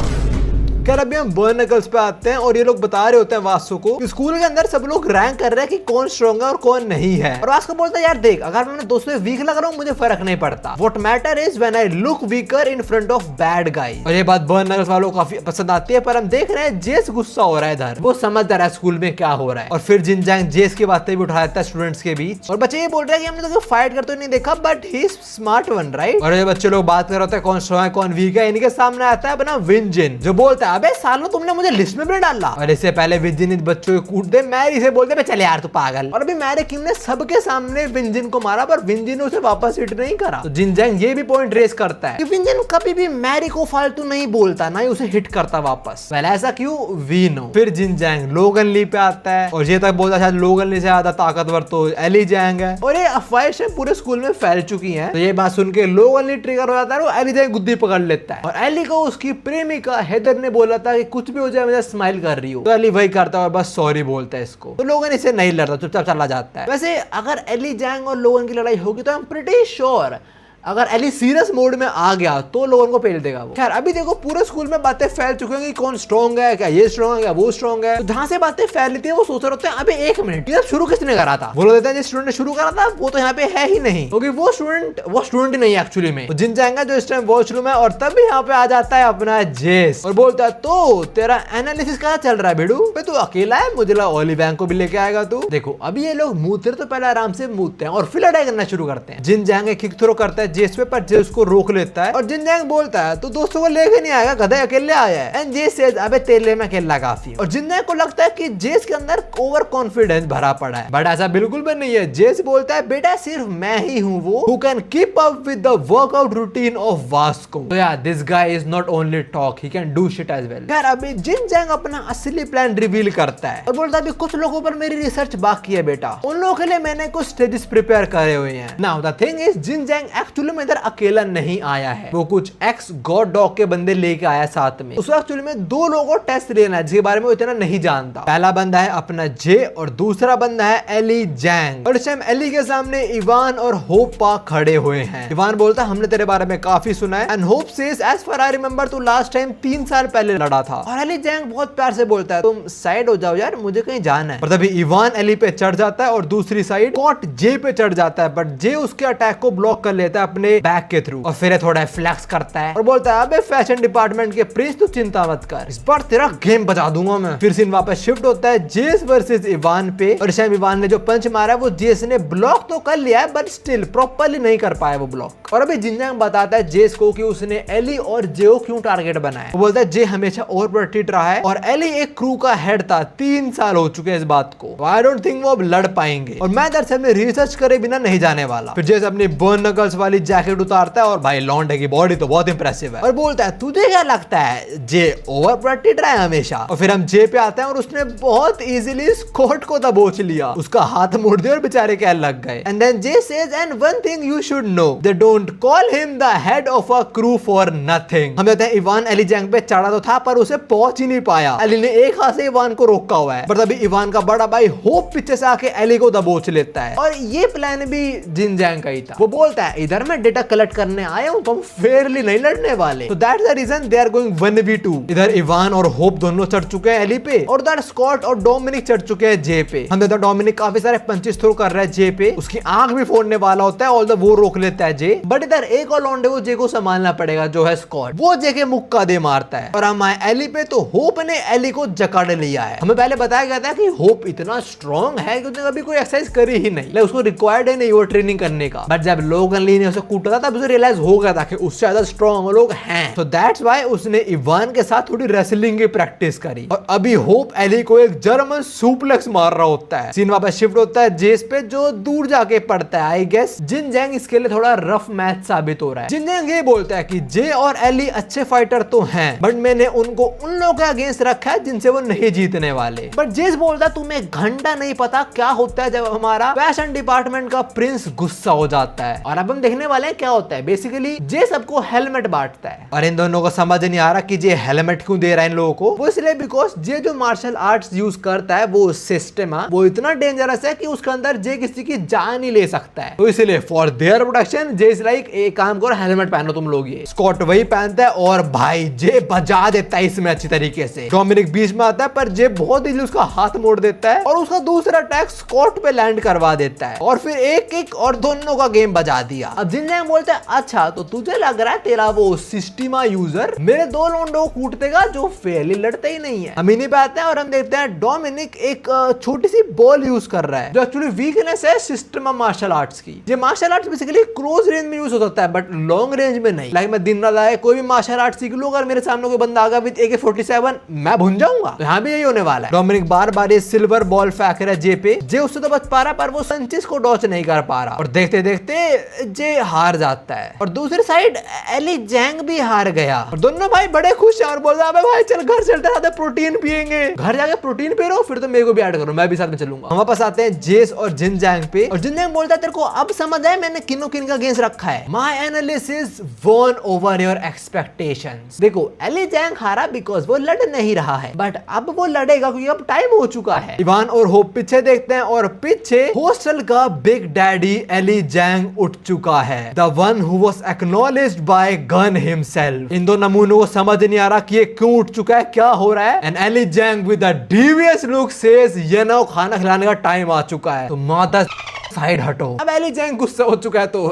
खैर अभी हम बर्न नकल्स पे आते हैं, और ये लोग बता रहे होते हैं वास्को को कि स्कूल के अंदर सब लोग रैंक कर रहे हैं कि कौन स्ट्रॉन्ग है और कौन नहीं है। और वास्को बोलता है यार देख, अगर मैं दोस्तों वीक लग रहा हूँ मुझे फर्क नहीं पड़ता, what matter is when I look weaker in front of bad guys. और ये बात बर्न नकल्स वालों को काफी पसंद आती है, पर हम देख रहे हैं जेस गुस्सा हो रहा है इधर, वो समझ रहा है स्कूल में क्या हो रहा है। और फिर जिन जैंग जेस की बातें भी उठा देता है स्टूडेंट्स के बीच, और बच्चे ये बोल रहे हैं कि हमने तो फाइट करते नहीं देखा, but he is smart one right. और ये बच्चे लोग बात कर रहे होते हैं कौन स्ट्रॉन्ग है कौन वीक है, इनके सामने आता है अपना विंजिन, जो बोलता है अबे सालों तुमने मुझे लिस्ट में भी डाला। और इससे पहले विंजिन इन बच्चों को कूट दे, मैरी से बोलते चल यार तू पागल। और अभी मैरी किम ने सबके सामने विंजिन को मारा, पर विंजिन ने उसे वापस हिट नहीं करा। तो जिन जैंग ये भी पॉइंट रेस करता है कि विंजिन कभी भी मैरी को फालतू नहीं बोलता, ना ही उसे हिट करता वापस। पहले ऐसा क्यों वी नो। फिर जिन जैंग लोगन ली पे आता है, और ये तक बोलता शायद लोगन ली से ज्यादा ताकतवर तो एली जैंग है। और ये अफवाहें पूरे स्कूल में फैल चुकी है, तो ये बात सुन के लोगन ली ट्रिगर हो जाता है, वो एली जैंग गुद्दी पकड़ लेता है। और एली को उसकी प्रेमिका हेदर ने बोला था कि कुछ भी हो जाए मुझे स्माइल कर रही हो, तो एली वही करता है, बस सॉरी बोलता है इसको। तो लोगन इसे नहीं लड़ता, चुपचाप चला जाता है। वैसे अगर एली जैंग और लोगन की लड़ाई होगी तो आई एम प्रीटी श्योर अगर एली सीरियस मोड में आ गया तो लोगों को पेल देगा वो। खैर अभी देखो पूरे स्कूल में बातें फैल चुकी हैं कि कौन स्ट्रॉन्ग है, क्या ये स्ट्रॉन्ग है, क्या वो स्ट्रॉन्ग है। तो जहां से बातें फैल रही थी वो सोच रहे होते हैं अबे एक मिनट, ये शुरू किसने करा था? बोल देते हैं जिस स्टूडेंट ने शुरू करा था वो तो यहाँ पे है ही नहीं, क्योंकि वो स्टूडेंट ही नहीं है एक्चुअली में। जिन जाएंगे जो इस टाइम वॉशरूम है, और तब यहाँ पे आ जाता है अपना जेस और बोलता है तो तेरा एनालिसिस कहाँ चल रहा है बेडू? तू अकेला है, मुझे लगा ओलिवैंग को भी लेके आएगा तू। देखो अभी ये लोग मूतते तो पहले आराम से मूतते हैं और फिर लड़ाई करना शुरू करते हैं। जिन जाएंगे किक थ्रो करता है जेस पे, पर जेस को रोक लेता है। और जिन जैंग बोलता है तो दोस्तों को लेके नहीं आएगा, गधा अकेले आया है। एंड जेस सेज अबे तेरे लिए मैं अकेला काफी हूं। और जिन जैंग को लगता है कि जेस के अंदर ओवर कॉन्फिडेंस भरा पड़ा है, बट ऐसा बिल्कुल भी नहीं है। जेस बोलता है बेटा सिर्फ मैं ही हूं वो who can keep up with the workout routine of Vasco. तो यार this guy is not only talk, he can do shit as well. यार अभी जिन जैंग अपना असली प्लान रिवील करता है और बोलता है अभी कुछ लोगों पर मेरी रिसर्च बाकी है बेटा, उन लोगों के लिए मैंने कुछ स्टेजेस प्रिपेयर करे हुए हैं। Now the thing is Jin Jang actually actually में इधर अकेला नहीं आया है, वो कुछ एक्स गॉड डॉग के बंदे लेके आया साथ में। उसको एक्चुअली में दो लोगों को टेस्ट लेना है जिसके बारे में वो इतना नहीं जानता। पहला बंदा है अपना जे और दूसरा बंदा है एली जैंग। और इस टाइम एली के सामने इवान और होप पार्क खड़े हुए हैं। इवान बोलता है हमने तेरे बारे में काफी सुना है and hope says as far I remember तू लास्ट टाइम 3 साल पहले लड़ा था। और एली जैंग बहुत प्यार से बोलता है तुम साइड हो जाओ यार, मुझे कहीं जाना है। और तभी इवान एली पे चढ़ जाता है और दूसरी साइड स्कॉट जे पे चढ़ जाता है, बट जे उसके अटैक को ब्लॉक कर लेता है अपने बैक के थ्रू और फिर थोड़ा फ्लैक्स करता है और बोलता है अबे फैशन डिपार्टमेंट के प्रिंस तू चिंता मत कर, इस बार तेरा गेम बजा दूंगा मैं। फिर सीन वापस शिफ्ट होता है जेस वर्सेस इवान पे और शायद इवान ने जो पंच मारा है वो जेस ने ब्लॉक तो कर लिया है बट स्टिल प्रॉपर्ली नहीं कर पाया वो ब्लॉक। और अभी जिनजैंग बताता है जेस को कि उसने एली और जे को क्यों टारगेट बनाया। वो बोलता है जे हमेशा ओवर प्रोटेक्टेड रहा है और एली एक क्रू का हेड था, 3 साल हो चुके हैं इस बात को। आई डोंट थिंक वो अब लड़ पाएंगे और मैं दरअसल में रिसर्च करे बिना नहीं जाने वाला। फिर जेस अपनी बर्न नकल्स वाली जैकेट उतारता है और भाई लॉन्डे की बॉडी तो बहुत इंप्रेसिव है और बोलता है तुझे क्या लगता है जे ओवर प्रोटेक्टेड रहा है हमेशा। और फिर हम जे पे आते हैं और उसने बहुत इजीली स्कॉट को दबोच लिया, उसका हाथ मोड़ दिया और बेचारे क्या लग गए। And then J says and one thing you should know they don't call him the head of a crew for nothing. हम कहते हैं इवान एली जैंग पे चढ़ा तो था पर उसे पहुंच ही नहीं पाया, एली ने एक हाथ से इवान को रोका हुआ है। पर तभी इवान का बड़ा भाई होप पीछे से आके एली को दबोच लेता है और ये प्लान भी जिनजैंग का ही था। वो बोलता है इधर मैं डेटा कलेक्ट करने आया हूं, तुम फेयरली नहीं लड़ने वाले, तो that's the reason they are going 1v2। इधर इवान और होप दोनों चढ़ चुके हैं एली पे और उधर स्कॉट और डोमिनिक चढ़ चुके हैं जे पे। हम देखते हैं डोमिनिक काफी सारे पंचेस थ्रो कर रहा है जे पे, उसकी आंख भी फोड़ने वाला होता है और वो रोक लेता है जे। बट इधर एक और लॉन्डे को जे को संभालना पड़ेगा जो है स्कॉट, वो जे के मुक्का दे मारता है। और हम आए एली पे तो होप ने एली को जकड़ लिया है। हमें पहले बताया गया था कि होप इतना स्ट्रॉन्ग है कि उसने कभी कोई एक्सरसाइज करी ही नहीं, उसको रिक्वायर्ड है नहीं वो ट्रेनिंग करने का। बट जब लोगन ली ने उसे कूटा था तब उसे रियलाइज हो गया था कि उससे ज्यादा स्ट्रॉन्ग लोग हैं, तो दैट्स व्हाई उसने इवान के साथ थोड़ी रेसलिंग की प्रैक्टिस करी। और अभी होप एली को एक जर्मन सुप्लेक्स मार रहा होता है। सीन वापस शिफ्ट होता है जेस पे जो दूर जाके पड़ता है। आई गेस जिनजैंग इसके लिए थोड़ा रफ मैच साबित हो रहा है। जिनजैंग ये बोलता है कि जे और एली अच्छे फाइटर तो हैं बट मैंने उनको उन लोगों के अगेंस्ट रखा है जिनसे वो नहीं जीतने वाले। बट जेस बोलता है तुम्हें घंटा नहीं पता क्या होता है जब हमारा फैशन डिपार्टमेंट का प्रिंस गुस्सा हो जाता है। और अब हम देखने वाले हैं क्या होता है। बेसिकली जे सबको हेलमेट बांटता है और इन दोनों को समझ नहीं आ रहा कि जे हेलमेट क्यों दे रहा है इन लोगों को। वो इसलिए बिकॉज जे जो मार्शल आर्ट्स यूज करता है वो सिस्टम वो इतना डेंजरस है कि उसके अंदर जे किसी की जान ही ले सकता है, तो इसलिए for their protection J is like एक काम करो हेलमेट पहनो तुम लोग। ये स्कॉट वही पहनता है और भाई जे बजा देता है इसमें अच्छी तरीके से। डोमिनिक बीच में आता है पर जे बहुत इजीली उसका हाथ मोड़ देता है और उसका दूसरा अटैक स्कॉट पे लैंड करवा देता है और फिर एक एक और दोनों का गेम बजा दिया। अब जिनजैंग बोलते हैं अच्छा तो तुझे लग रहा है तेरा वो सिस्टीमा यूजर मेरे 2 लोंडों को कूट देगा जो फेयरली लड़ते ही नहीं है। हम इन्हीं पे आते हैं और हम देखते हैं डोमिनिक एक छोटी सी बॉल यूज कर रहा है जो एक्चुअली वीकनेस है सिस्टम मार्शल आर्ट्स की। ये martial arts basically close range में यूज हो सकता है बट लॉन्ग रेंज में नहीं। लाइक मैं दिन रात आए कोई भी मार्शल आर्ट सीख लूं, अगर मेरे सामने कोई बंदा आ गया विद AK-47 मैं भून जाऊंगा। तो यहाँ भी यही होने वाला है। डोमिनिक बार बार ये सिल्वर बॉल फेंक रहा है जे पे। जे उससे तो बच पा रहा पर वो संचिस को डॉच नहीं कर पा रहा और देखते देखते जे हार जाता है। और दूसरी साइड एली जैंग भी हार गया और दोनों भाई बड़े खुश हैं और बोल रहे हैं भाई चल घर चलते हैं प्रोटीन पियेंगे। घर जाके प्रोटीन पी रहो फिर तो मेरे को भी ऐड करो, मैं भी साथ में चलूंगा। हम वापस आते हैं जेस और जिनजैंग पे और जिनजैंग बोलता है तेरे को अब समझ आया मैंने किनो किन का अगेंस्ट रखा है। My analysis won over your expectations. देखो एली जैंग हारा बिकॉज वो लड़ नहीं रहा है बट अब वो लड़ेगा क्योंकि अब टाइम हो चुका है। इवान और होप पीछे देखते हैं और पीछे हॉस्टल का बिग डैडी एली जैंग उठ चुका है, the one who was acknowledged by Gun himself. इन दो नमूनों को समझ नहीं आ रहा कि ये क्यों उठ चुका है, क्या हो रहा है। And Eli Jang with a devious look says ये ना खाना खिलाने का टाइम आ चुका है तो माता साइड हटो। अब एली जैंग गुस्सा हो चुका है तो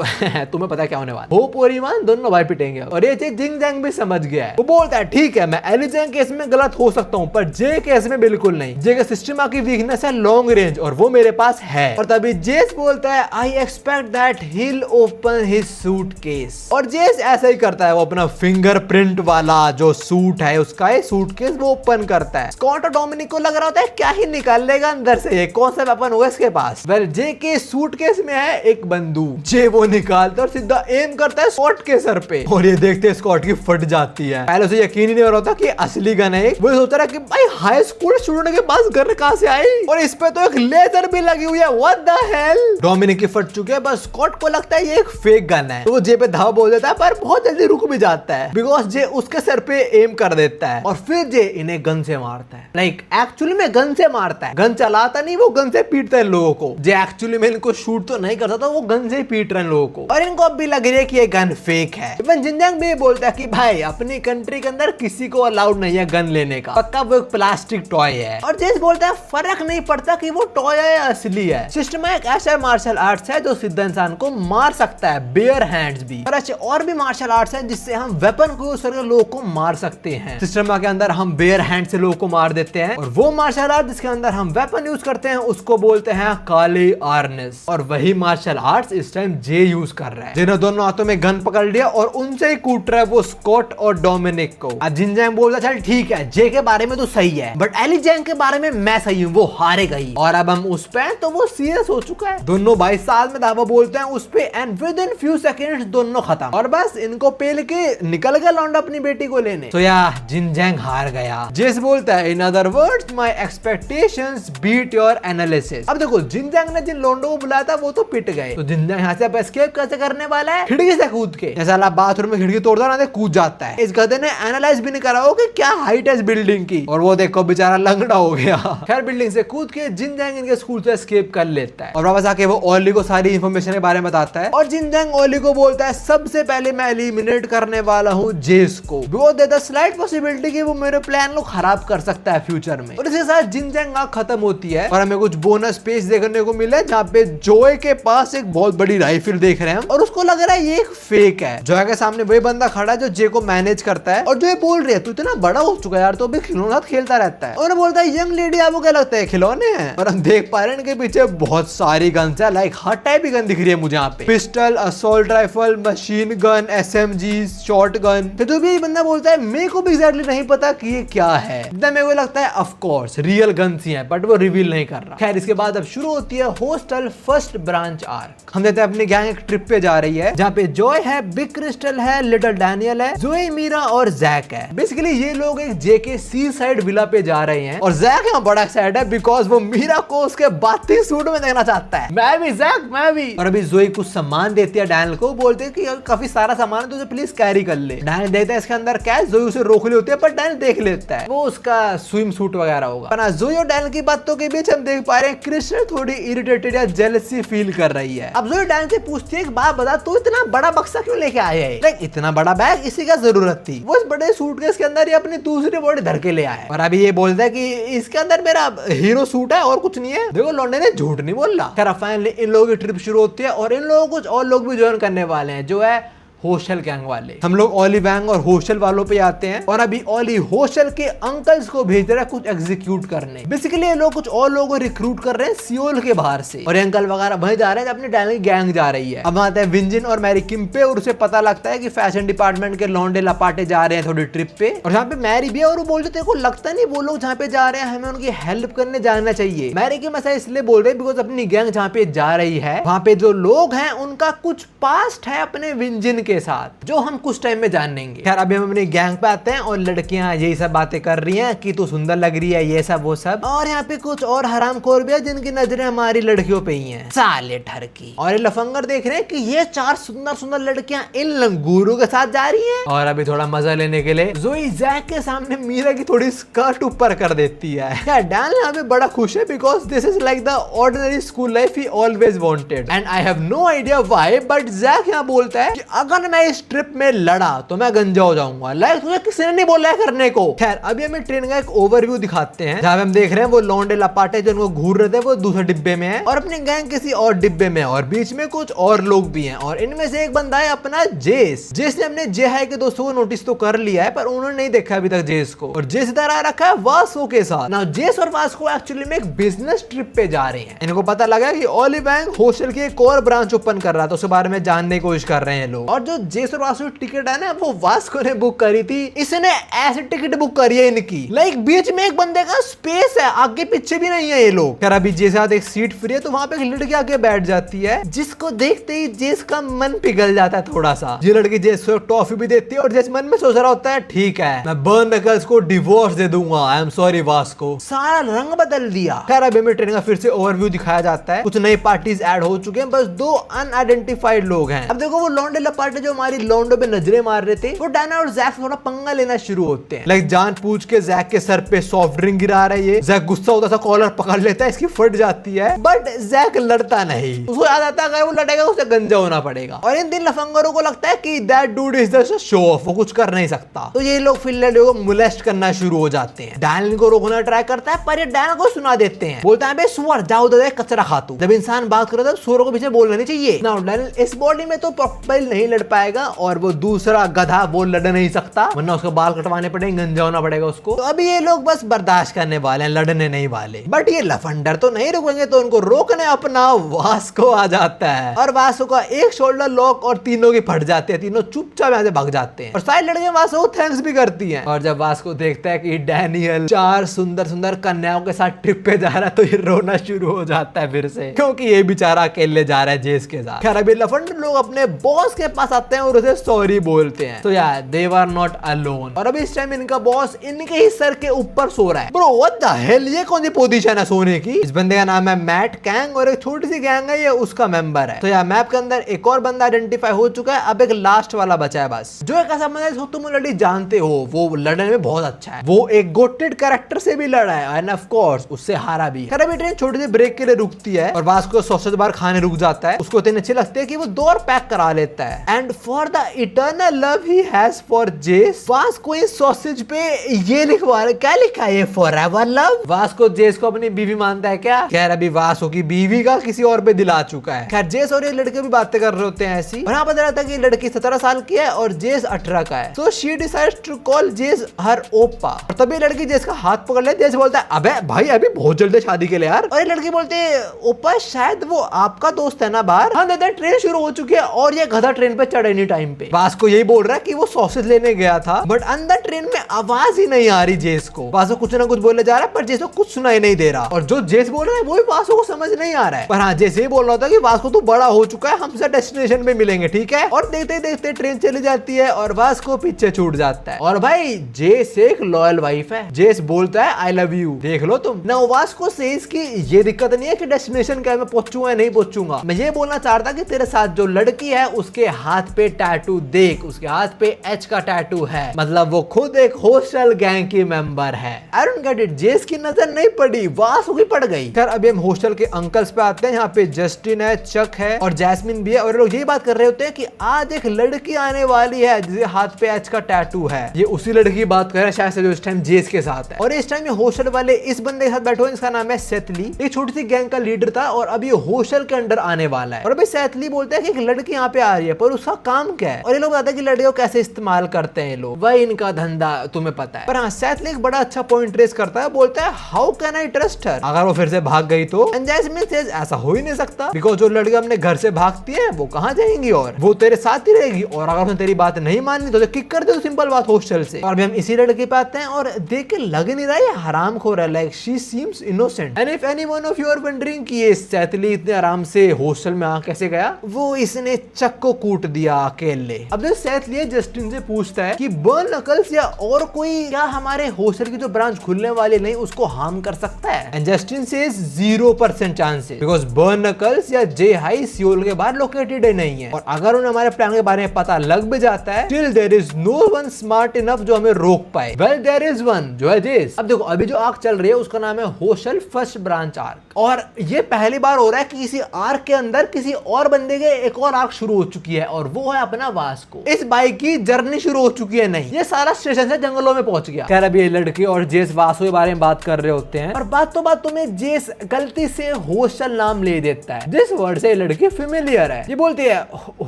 तुम्हें पता है क्या होने वाला। होप और ईमान दोनों भाई पिटेंगे और ये चीज जिनजैंग भी समझ गया है। वो बोलता है ठीक है मैं एली जैंग केस में गलत हो सकता हूँ पर जे केस में बिल्कुल नहीं। जे का सिस्टम की वीकनेस है लॉन्ग रेंज और वो मेरे पास है। और तभी जेस बोलता है I expect that he will open his suitcase. और जेस ऐसा ही करता है, वो अपना फिंगरप्रिंट वाला जो सूट है उसका सूटकेस वो ओपन करता है। स्कॉट और डोमिनिक को लग रहा होता है क्या ही निकाल लेगा अंदर से, ये कौन सा वेपन होगा इसके पास। वेल जे के सूटकेस में है एक बंदूक। जे वो निकालता और सीधा एम करता है स्कॉट के सर पे और ये देखते स्कॉट की फट जाती है। पहले उसे यकीन ही नहीं हो रहा था कि असली गन है। वो सोच रहा कि भाई हाई स्कूल स्टूडेंट के पास गन कहां से आई और इस पे तो एक लेजर भी लगी हुई है। What the hello. डोमिनिक की फट चुकी है, बस स्कॉट को लगता है ये एक फेक गन है तो वो जे पे धावा बोल देता है, पर बहुत जल्दी रुक भी जाता है बिकॉज जे उसके सर पे एम कर देता है और फिर जे इन्हें गन से मारता है। लाइक एक्चुअली में गन से मारता है, गन चलाता नहीं, वो गन से पीटता है लोगों को। जे एक्चुअली में इनको शूट तो नहीं करता था, वो गन से ही पीट रहे हैं लोगों को और इनको अब भी लग रही है कि ये गन फेक है। इवन जिनजैंग भी बोलता है कि भाई अपनी कंट्री के अंदर किसी को अलाउड नहीं है गन लेने का, पक्का वो एक प्लास्टिक टॉय है। और जेस बोलता है फर्क नहीं पड़ता कि वो टॉय है या असली है। सिस्टम एक ऐसा मार्शल आर्ट्स है जो सीधा इंसान को मार सकता है, बेयर हैंड्स भी। और ऐसे और भी मार्शल आर्ट्स है जिससे हम वेपन को यूज करके लोगों को मार सकते हैं। सिस्टम के अंदर हम बेयर हैंड से लोगों को मार देते हैं और वो मार्शल आर्ट जिसके अंदर हम वेपन यूज करते हैं उसको बोलते हैं काली आर्नेस। और वही मार्शल आर्ट्स इस टाइम जे यूज कर रहा है, जिन्होंने दोनों हाथों में गन पकड़ लिया और उनसे ही कूट रहा है वो स्कॉट और डोमिनिक को। अब जिनजैंग बोलता चल ठीक है जे के बारे में तो सही है, बट एली जैंग के बारे में मैं सही हूँ, वो हारे गई और अब हम उस पे तो वो सीरियस हो चुका है। दोनों 22 साल में दावा बोलते हैं उस पे and with in few seconds दोनों खत्म और बस इनको पेल के निकल गया लौंडा अपनी बेटी को लेने। तो यार जिनजैंग हार गया। जेस बोलता है in other words my expectations beat your analysis. अब देखो जिनजैंग ने जिन लोंडो को बुलाया था वो तो पिट गए, तो जिनजैंग यहाँ से अब एस्केप कैसे करने वाला है? खिड़की से कूद के। जैसा बाथरूम में खिड़की तोड़ता ना कूद जाता है। इस गधे ने एनालाइज भी नहीं करा हो कि क्या हाइट है इस बिल्डिंग की और वो देखो बेचारा लंगड़ा हो गया। खैर बिल्डिंग से कूद के जिनजैंग इनके स्कूल से एस्केप कर लेता है और वापस आके वो ओली को सारी इंफॉर्मेशन के बारे में बताता है और जिनजैंग ओली को बोलता है सबसे पहले मैं एलिमिनेट करने वाला हूँ जेस को। वो देता स्लाइट पॉसिबिलिटी कि वो मेरे प्लान को खराब कर सकता है फ्यूचर में। और इसके साथ जिनजैंग आंख खत्म होती है और हमें कुछ बोनस पेज देखने को मिला जहाँ पे जोए के पास एक बहुत बड़ी राइफल देख रहे हैं और उसको लग रहा है ये एक फेक है। जोए के सामने वही बंदा खड़ा है जो जे को मैनेज करता है और जो ये बोल रही है तू इतना बड़ा हो चुका है यार, तो अभी खिलौना खेलता रहता है और बोलता है यंग लेडी आपको क्या लगता है खिलौने हैं? और हम देख पा रहे हैं इनके पीछे बहुत सारी गन्स है, लाइक हर टाइप की गन दिख रही है मुझे यहाँ पे, pistol, assault rifle, machine gun, SMG, short gun. तो जो भी ये बंदा बोलता है मेरे को भी एग्जैक्टली नहीं पता कि ये क्या है। मेरे को लगता है ऑफ कोर्स रियल गन्स ही हैं, बट वो रिवील नहीं कर रहा। खैर इसके बाद अब शुरू होती है होस्टल फर्स्ट ब्रांच आर्क। हम देखते हैं अपनी गैंग एक ट्रिप पे जा रही है जहाँ पे जॉय है, बिग क्रिस्टल है, लिटिल डैनियल है, जोए, मीरा और जैक है। बेसिकली ये लोग एक जे के सी साइड विला पे जा रहे हैं और जैक यहाँ बड़ा एक्साइटेड है बिकॉज वो मीरा को उसके बाती सूट में देखना चाहता है। मैं भी जैक, मैं भी। और अभी जोए कुछ सामान देती है डैनियल को, बोलते हैं कि काफी सारा सामान है तो प्लीज कैरी कर ले। डैनियल देखता है इसके अंदर क्या है, जोए उसे रोक ली होती है पर डैनियल देख लेता है वो उसका स्विम सूट वगैरह होगा। जोए और डैनियल की बातों के बीच हम देख पा रहे हैं क्रिस्टल थोड़ी इरिटेटेड या जेलसी फील कर रही है। अब जोए डैनियल से पूछती है एक बात बता, तू इतना बड़ा बक्सा क्यों लेके आया है? लाइक इतना बड़ा बैग इसी का जरूरत थी? वो इस बड़े सूटकेस के अंदर ये अपनी दूसरी बॉडी धर के ले आया और अभी ये बोलता है कि इसके अंदर मेरा हीरो सूट है और कुछ नहीं है। देखो लौंडे ने झूठ नहीं बोल रहा। खैर फाइनली इन लोगों की ट्रिप शुरू होती है और इन लोगों को कुछ और लोग भी ज्वाइन करने वाले हैं जो है हॉस्टल गैंग वाले। हम लोग ओली वैंग और हॉस्टल वालों पे आते हैं और अभी ओली हॉस्टल के अंकल्स को भेज रहा है कुछ एग्जीक्यूट करने। बेसिकली ये लोग कुछ और लोगों को रिक्रूट कर रहे हैं सियोल के बाहर से और अंकल वगैरह वहीं जा रहे हैं, अपनी डैनियल गैंग जा रही है। अब आते हैं विंजिन और मैरी किम पे और उसे पता लगता है कि फैशन डिपार्टमेंट के लौंडे लपाटे जा रहे हैं थोड़ी ट्रिप पे और जहाँ पे मैरी भी है और वो बोलते तेरे को लगता नहीं वो लोग जहाँ पे जा रहे हैं हमें उनकी हेल्प करने जाना चाहिए। मैरी की ऐसा इसलिए बोल रहे हैं बिकॉज अपनी गैंग जहाँ पे जा रही है वहाँ पे जो लोग हैं उनका कुछ पास्ट है अपने विंजिन के साथ जो हम कुछ टाइम में जान लेंगे। खैर अभी हम अपनी गैंग पे आते हैं और लड़कियां यही सब बातें कर रही हैं कि तू सुंदर लग रही है, ये सब वो सब। और यहाँ पे कुछ और हरामखोर भी है जिनकी नजरें हमारी लड़कियों पे ही हैं, साले ठरकी। और ये लफंगर देख रहे हैं कि ये 4 सुंदर सुंदर लड़कियां इन लंगूरों के साथ जा रही हैं। और अभी थोड़ा मजा लेने के लिए जोई जैक के सामने मीरा की थोड़ी स्कर्ट ऊपर कर देती है। डैन यहाँ पे बड़ा खुश है because this is like the ordinary school life he always wanted and I have no idea why, but Jack यहाँ बोलता है कि अगर मैं इस ट्रिप में लड़ा तो मैं गंजा हो जाऊंगा। लाइक तुझे किसी ने नहीं बोला है करने को। खैर अभी हमें ट्रेन का एक ओवरव्यू दिखाते हैं जहां हम देख रहे हैं वो लौंडे लपाटे जो उनको घूर रहे थे वो दूसरे डिब्बे में है और अपनी गैंग किसी और डिब्बे में है और बीच में कुछ और लोग भी हैं और इनमें से एक बंदा है अपना जेस। जेस ने अपने जे हाई के दोस्तों को नोटिस तो कर लिया है पर उन्होंने नहीं देखा अभी तक जेस को और जेस इधर आ रखा है वास्को के साथ। नाउ जेस और वास्को एक्चुअली में एक बिजनेस ट्रिप पे जा रहे हैं। इनको पता लगा कि ओली बैंक हॉस्टल की एक और ब्रांच ओपन कर रहा था, उसके बारे में जानने की कोशिश कर रहे हैं लोग। और जो जेस और वास्को की टिकट है ना वो वास्को ने बुक करी थी, इसने ऐसी टिकट बुक करी है इनकी लाइक बीच में एक बंदे का स्पेस है, आगे पीछे भी नहीं है ये लोग। खैर अभी जेस साथ एक सीट फ्री है तो वहां पे एक लड़की आके बैठ जाती है जिसको देखते ही जेस का मन पिघल जाता है थोड़ा सा। ये लड़की जेस को टॉफी भी देती है और जेस मन में सोच रहा होता है ठीक है मैं बर्न नकल्स को डिवोर्स दे दूंगा, आई एम सॉरी वास्को। सारा रंग बदल दिया। खैर अभी हमें ट्रेन का फिर से ओवरव्यू दिखाया जाता है, कुछ नई पार्टीज ऐड हो चुके हैं, बस 2 अनआइडेंटिफाइड लोग हैं। अब देखो वो लॉन्डेला पार्टी जो हमारी लॉन्डो पे नजरें मार रहे थे वो डायना और जैक थोड़ा पंगा लेना शुरू होते हैं। लाइक जान पूछ के जैक के सर पे सॉफ्ट ड्रिंक गिरा रहा है ये। जैक गुस्सा होता सा कॉलर पकड़ लेता है, इसकी फट जाती है बट जैक लड़ता नहीं। उसको याद आता है अगर वो लड़ेगा उसे गंजा होना पड़ेगा। और इन 3 लफंगरों को लगता है कि that dude is just show off, वो कुछ कर नहीं सकता। तो ये लोग फिनलैंड को मोलेस्ट करना शुरू हो जाते हैं। डैन को रोकना ट्राई करता है पर ये डैन को सुना देते हैं, बोलता है बे सुअर जाओ दे कचरा खा तू। जब इंसान बात करे तब सुअर को पीछे बोलना नहीं चाहिए ना। डैन इस बॉडी में तो प्रॉपर्ली नहीं लड़ पाएगा और वो दूसरा गधा वो लड़ नहीं सकता, वरना उसके बाल कटवाने पड़ेंगे, गंजा होना पड़ेगा उसको। तो अभी ये लोग बस बर्दाश्त करने वाले हैं, लड़ने नहीं वाले। बट ये लफंडर तो नहीं रुकेंगे तो उनको रोकने अपना वास्को आ जाता है और वास्को का एक शोल्डर लॉक और तीनों की फट जाते हैं, तीनों चुपचाप यहाँ से भाग जाते हैं और सारी लड़कियां वास्को को थैंक्स भी करती हैं। और जब वास्को देखता है कि डैनियल 4 सुंदर सुंदर कन्याओं के साथ ट्रिप पे जा रहा है तो ये रोना शुरू हो जाता है फिर से, क्योंकि ये बेचारा अकेले जा रहा है जेस के साथ। खैर अभी लफंडर लोग अपने बॉस के पास आते हैं और उसे सॉरी बोलते हैं। तो यार दे वर नॉट अलोन। और अभी इस टाइम इनका बॉस इनके ही सर के ऊपर सो रहा है। ब्रो व्हाट द हेल, ये कौन सी पोजीशन है सोने की? इस बंदे का नाम है मैट कैंग और एक छोटी सी गैंग है, ये उसका मेंबर है। तो यार मैप के अंदर एक और बंदा आइडेंटिफाई हो चुका है, अब एक लास्ट वाला बचा है बस, जो एक ऐसा बंदा है जिसको तुम ऑलरेडी जानते हो, वो लड़ने में बहुत अच्छा है। वो एक गोटेड कैरेक्टर से भी लड़ा है एंड ऑफ कोर्स उससे हारा भी। खैर अभी ट्रेन छोटी सी ब्रेक के लिए रुकती है और वास्को सॉसेज बार खाने रुक जाता है। उसको इतने अच्छे लगते हैं कि वो 2 और पैक करा लेता है। And for the eternal love he has for जेस, वास्को इस सॉसेज पे ये लिखवा रहा है, क्या लिखा है? Forever love. वास्को जेस को अपनी बीवी मानता है क्या? खैर अभी वास्को की बीवी का किसी और पे दिला चुका है। खैर जेस और ये लड़के भी बातें कर रहे होते हैं ऐसी, और यहाँ पता रहता है कि लड़की 17 साल की है और जेस 18 का है। तो शी डिसाइड्स टू कॉल जेस हर ओपा। और तभी लड़की जेस का हाथ पकड़ ले, जेस बोलता है अबे भाई अभी बहुत जल्दी शादी के लिए यार। और ये लड़की बोलते है ओपा शायद वो आपका दोस्त है ना बाहर। हाँ देते ट्रेन शुरू हो चुकी है और ये गधा ट्रेन पे चढ़े नहीं टाइम पे। वास्को यही बोल रहा है कि वो सॉसेज लेने गया था बट अंदर ट्रेन में आवाज ही नहीं आ रही जेस को। वास्को कुछ ना कुछ बोले जा रहा है पर जेस को कुछ सुनाई नहीं दे रहा, और जो जेस बोल रहा है वो भी वास्को को समझ नहीं आ रहा है। पर हाँ जेस ये बोल रहा था कि वास्को तू बड़ा हो चुका है, हमसे डेस्टिनेशन पे मिलेंगे ठीक है। और देखते देखते ट्रेन चली जाती है और वास्को पीछे छूट जाता है। और भाई जेस एक लॉयल वाइफ है, जेस बोलता है आई लव यू, देख लो तुम ना। वास्को से इसकी ये दिक्कत नहीं है कि डेस्टिनेशन क्या मैं पहुंचूंगा नहीं पहुंचूंगा। मैं ये बोलना चाहता कि तेरे साथ जो लड़की है उसके हाथ पे टैटू देख, उसके हाथ पे एच का टैटू है, मतलब वो खुद एक हॉस्टल गैंग की मेंबर है। आई डोंट गेट इट, जेस की नजर नहीं पड़ी, वास्को की पड़ गई। खैर अभी हम हॉस्टल के अंकल्स पे आते हैं। यहाँ पे जस्टिन है, चक है और जैस्मिन भी है और लोग ये बात कर रहे होते हैं कि आज एक लड़की आने वाली है जिसके हाथ पे एच का टैटू है। ये उसी लड़की की बात कर रहे हैं शायद से जो इस टाइम जेस के साथ है। और इस टाइम ये हॉस्टल वाले इस बंदे के साथ बैठे हुए, इसका नाम है सेथली। एक छोटी सी गैंग का लीडर था और अभी हॉस्टल के अंडर आने वाला है। और अभी सेथली बोलते हैं कि एक लड़की यहाँ पे आ रही है पर उसका काम क्या है। और ये लोग बताते हैं कि लड़कियों को कैसे इस्तेमाल करते हैं लोग, वही इनका धंधा तुम्हें पता है। पर हाँ सेथली एक बड़ा अच्छा पॉइंट रेस करता है, बोलता है how can I trust her, अगर वो फिर से भाग गई तो। एंड जैस्मिन सेज ऐसा हो ही नहीं सकता बिकॉज जो लड़कियां अपने घर से भागती हैं वो कहाँ जाएंगी और वो तेरे साथ ही रहेगी, और अगर उसने तेरी बात नहीं मानी तो किक कर दे, तो सिंपल बात हॉस्टल से। और भी हम इसी लड़के पे आते हैं और देख के लग नहीं रहा है हरामखोर है, like she seems innocent. And if anyone of you are wondering कि ये सेथली इतने आराम से हॉस्टल में आ कैसे गया, वो इसने चक को कूट दिया अकेले। अब जो सेथली जस्टिन से पूछता है कि बर्न नकल्स या और कोई क्या हमारे हॉस्टल की जो ब्रांच खुलने वाली नहीं उसको हार्म कर सकता है। And Justin says 0% chances because burn knuckles या जे हाई सियोल के बाहर लोकेटेड नहीं है, और अगर उन्हें हमारे प्लान के बारे में पता लग भी जाता है still there is no one smart enough जो हमें रोक पाए। वेल देयर इज वन जो है जेस। अब देखो अभी जो आर्क चल रही है उसका नाम है हॉस्टल फर्स्ट ब्रांच आर्क, और ये पहली बार हो रहा है कि किसी आर्क के अंदर किसी और बंदे के एक और आर्क शुरू हो चुकी है और वो है अपना वास्को। इस बाइक की जर्नी शुरू हो चुकी है, नहीं ये सारा स्टेशन से जंगलों में पहुंच गया। खैर अभी ये लड़के और जेस वास्को के बारे में बात कर रहे होते हैं और बात तुम्हें जेस गलती से हॉस्टल नाम ले देता है, जिस वर्ड से लड़की फेमिलियर है। ये बोलती है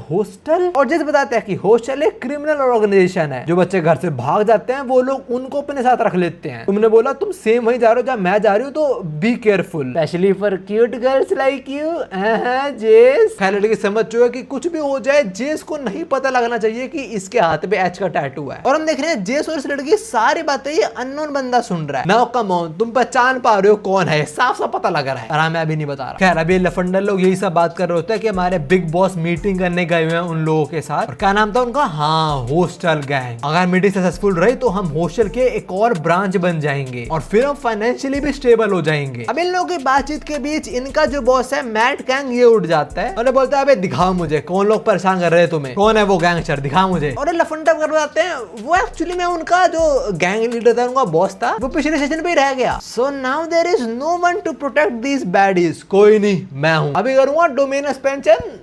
हॉस्टल, और जेस बताता है कि हॉस्टल एक क्रिमिनल ऑर्गेनाइजेशन है, जो बच्चे घर से भाग जाते हैं वो लोग उनको अपने साथ रख लेते हैं। तुमने बोला तुम सेम वहीं जा रहे हो जहाँ मैं जा रही हूँ, तो be careful for cute girls like you जेस। खैर लड़की समझ चुका कि कुछ भी हो जाए जेस जेस को नहीं पता लगना चाहिए कि इसके हाथ पे एच का टैटू है। और हम देख रहे हैं जेस और इस लड़की सारी बातें ये अननोन बंदा सुन रहा है। नाउ कम ऑन, तुम पहचान पा रहे हो कौन है? साफ साफ पता लग रहा है, और मैं अभी नहीं बता रहा। खैर अभी लफंडर लोग यही सब बात कर रहे होते हैं कि हमारे बिग बॉस मीटिंग करने गए हुए हैं उन लोगों के साथ। और क्या नाम था उनका? हाँ, होस्टल गैंग। अगर मीटिंग सक्सेसफुल रही तो हम होस्टल के एक और ब्रांच बन जाएंगे और फिर हम फाइनेंशियली भी स्टेबल हो जाएंगे। अब इन लोगों की बातचीत के बीच इनका जो बॉस है मैट गैंग ये उठ जाता है और बोलता है अबे दिखाओ मुझे कौन लोग परेशान कर रहे हैं तुम्हें, कौन है वो गैंगस्टर, दिखा मुझे। और लफंडा करवाते हैं। वो एक्चुअली में उनका जो गैंग लीडर था, उनका बॉस था, वो पिछले सेशन पे ही रह गया। So now there is no one to protect these baddies. कोई नहीं, मैं हूं। अभी करूंगा डोमेन एक्सपेंशन।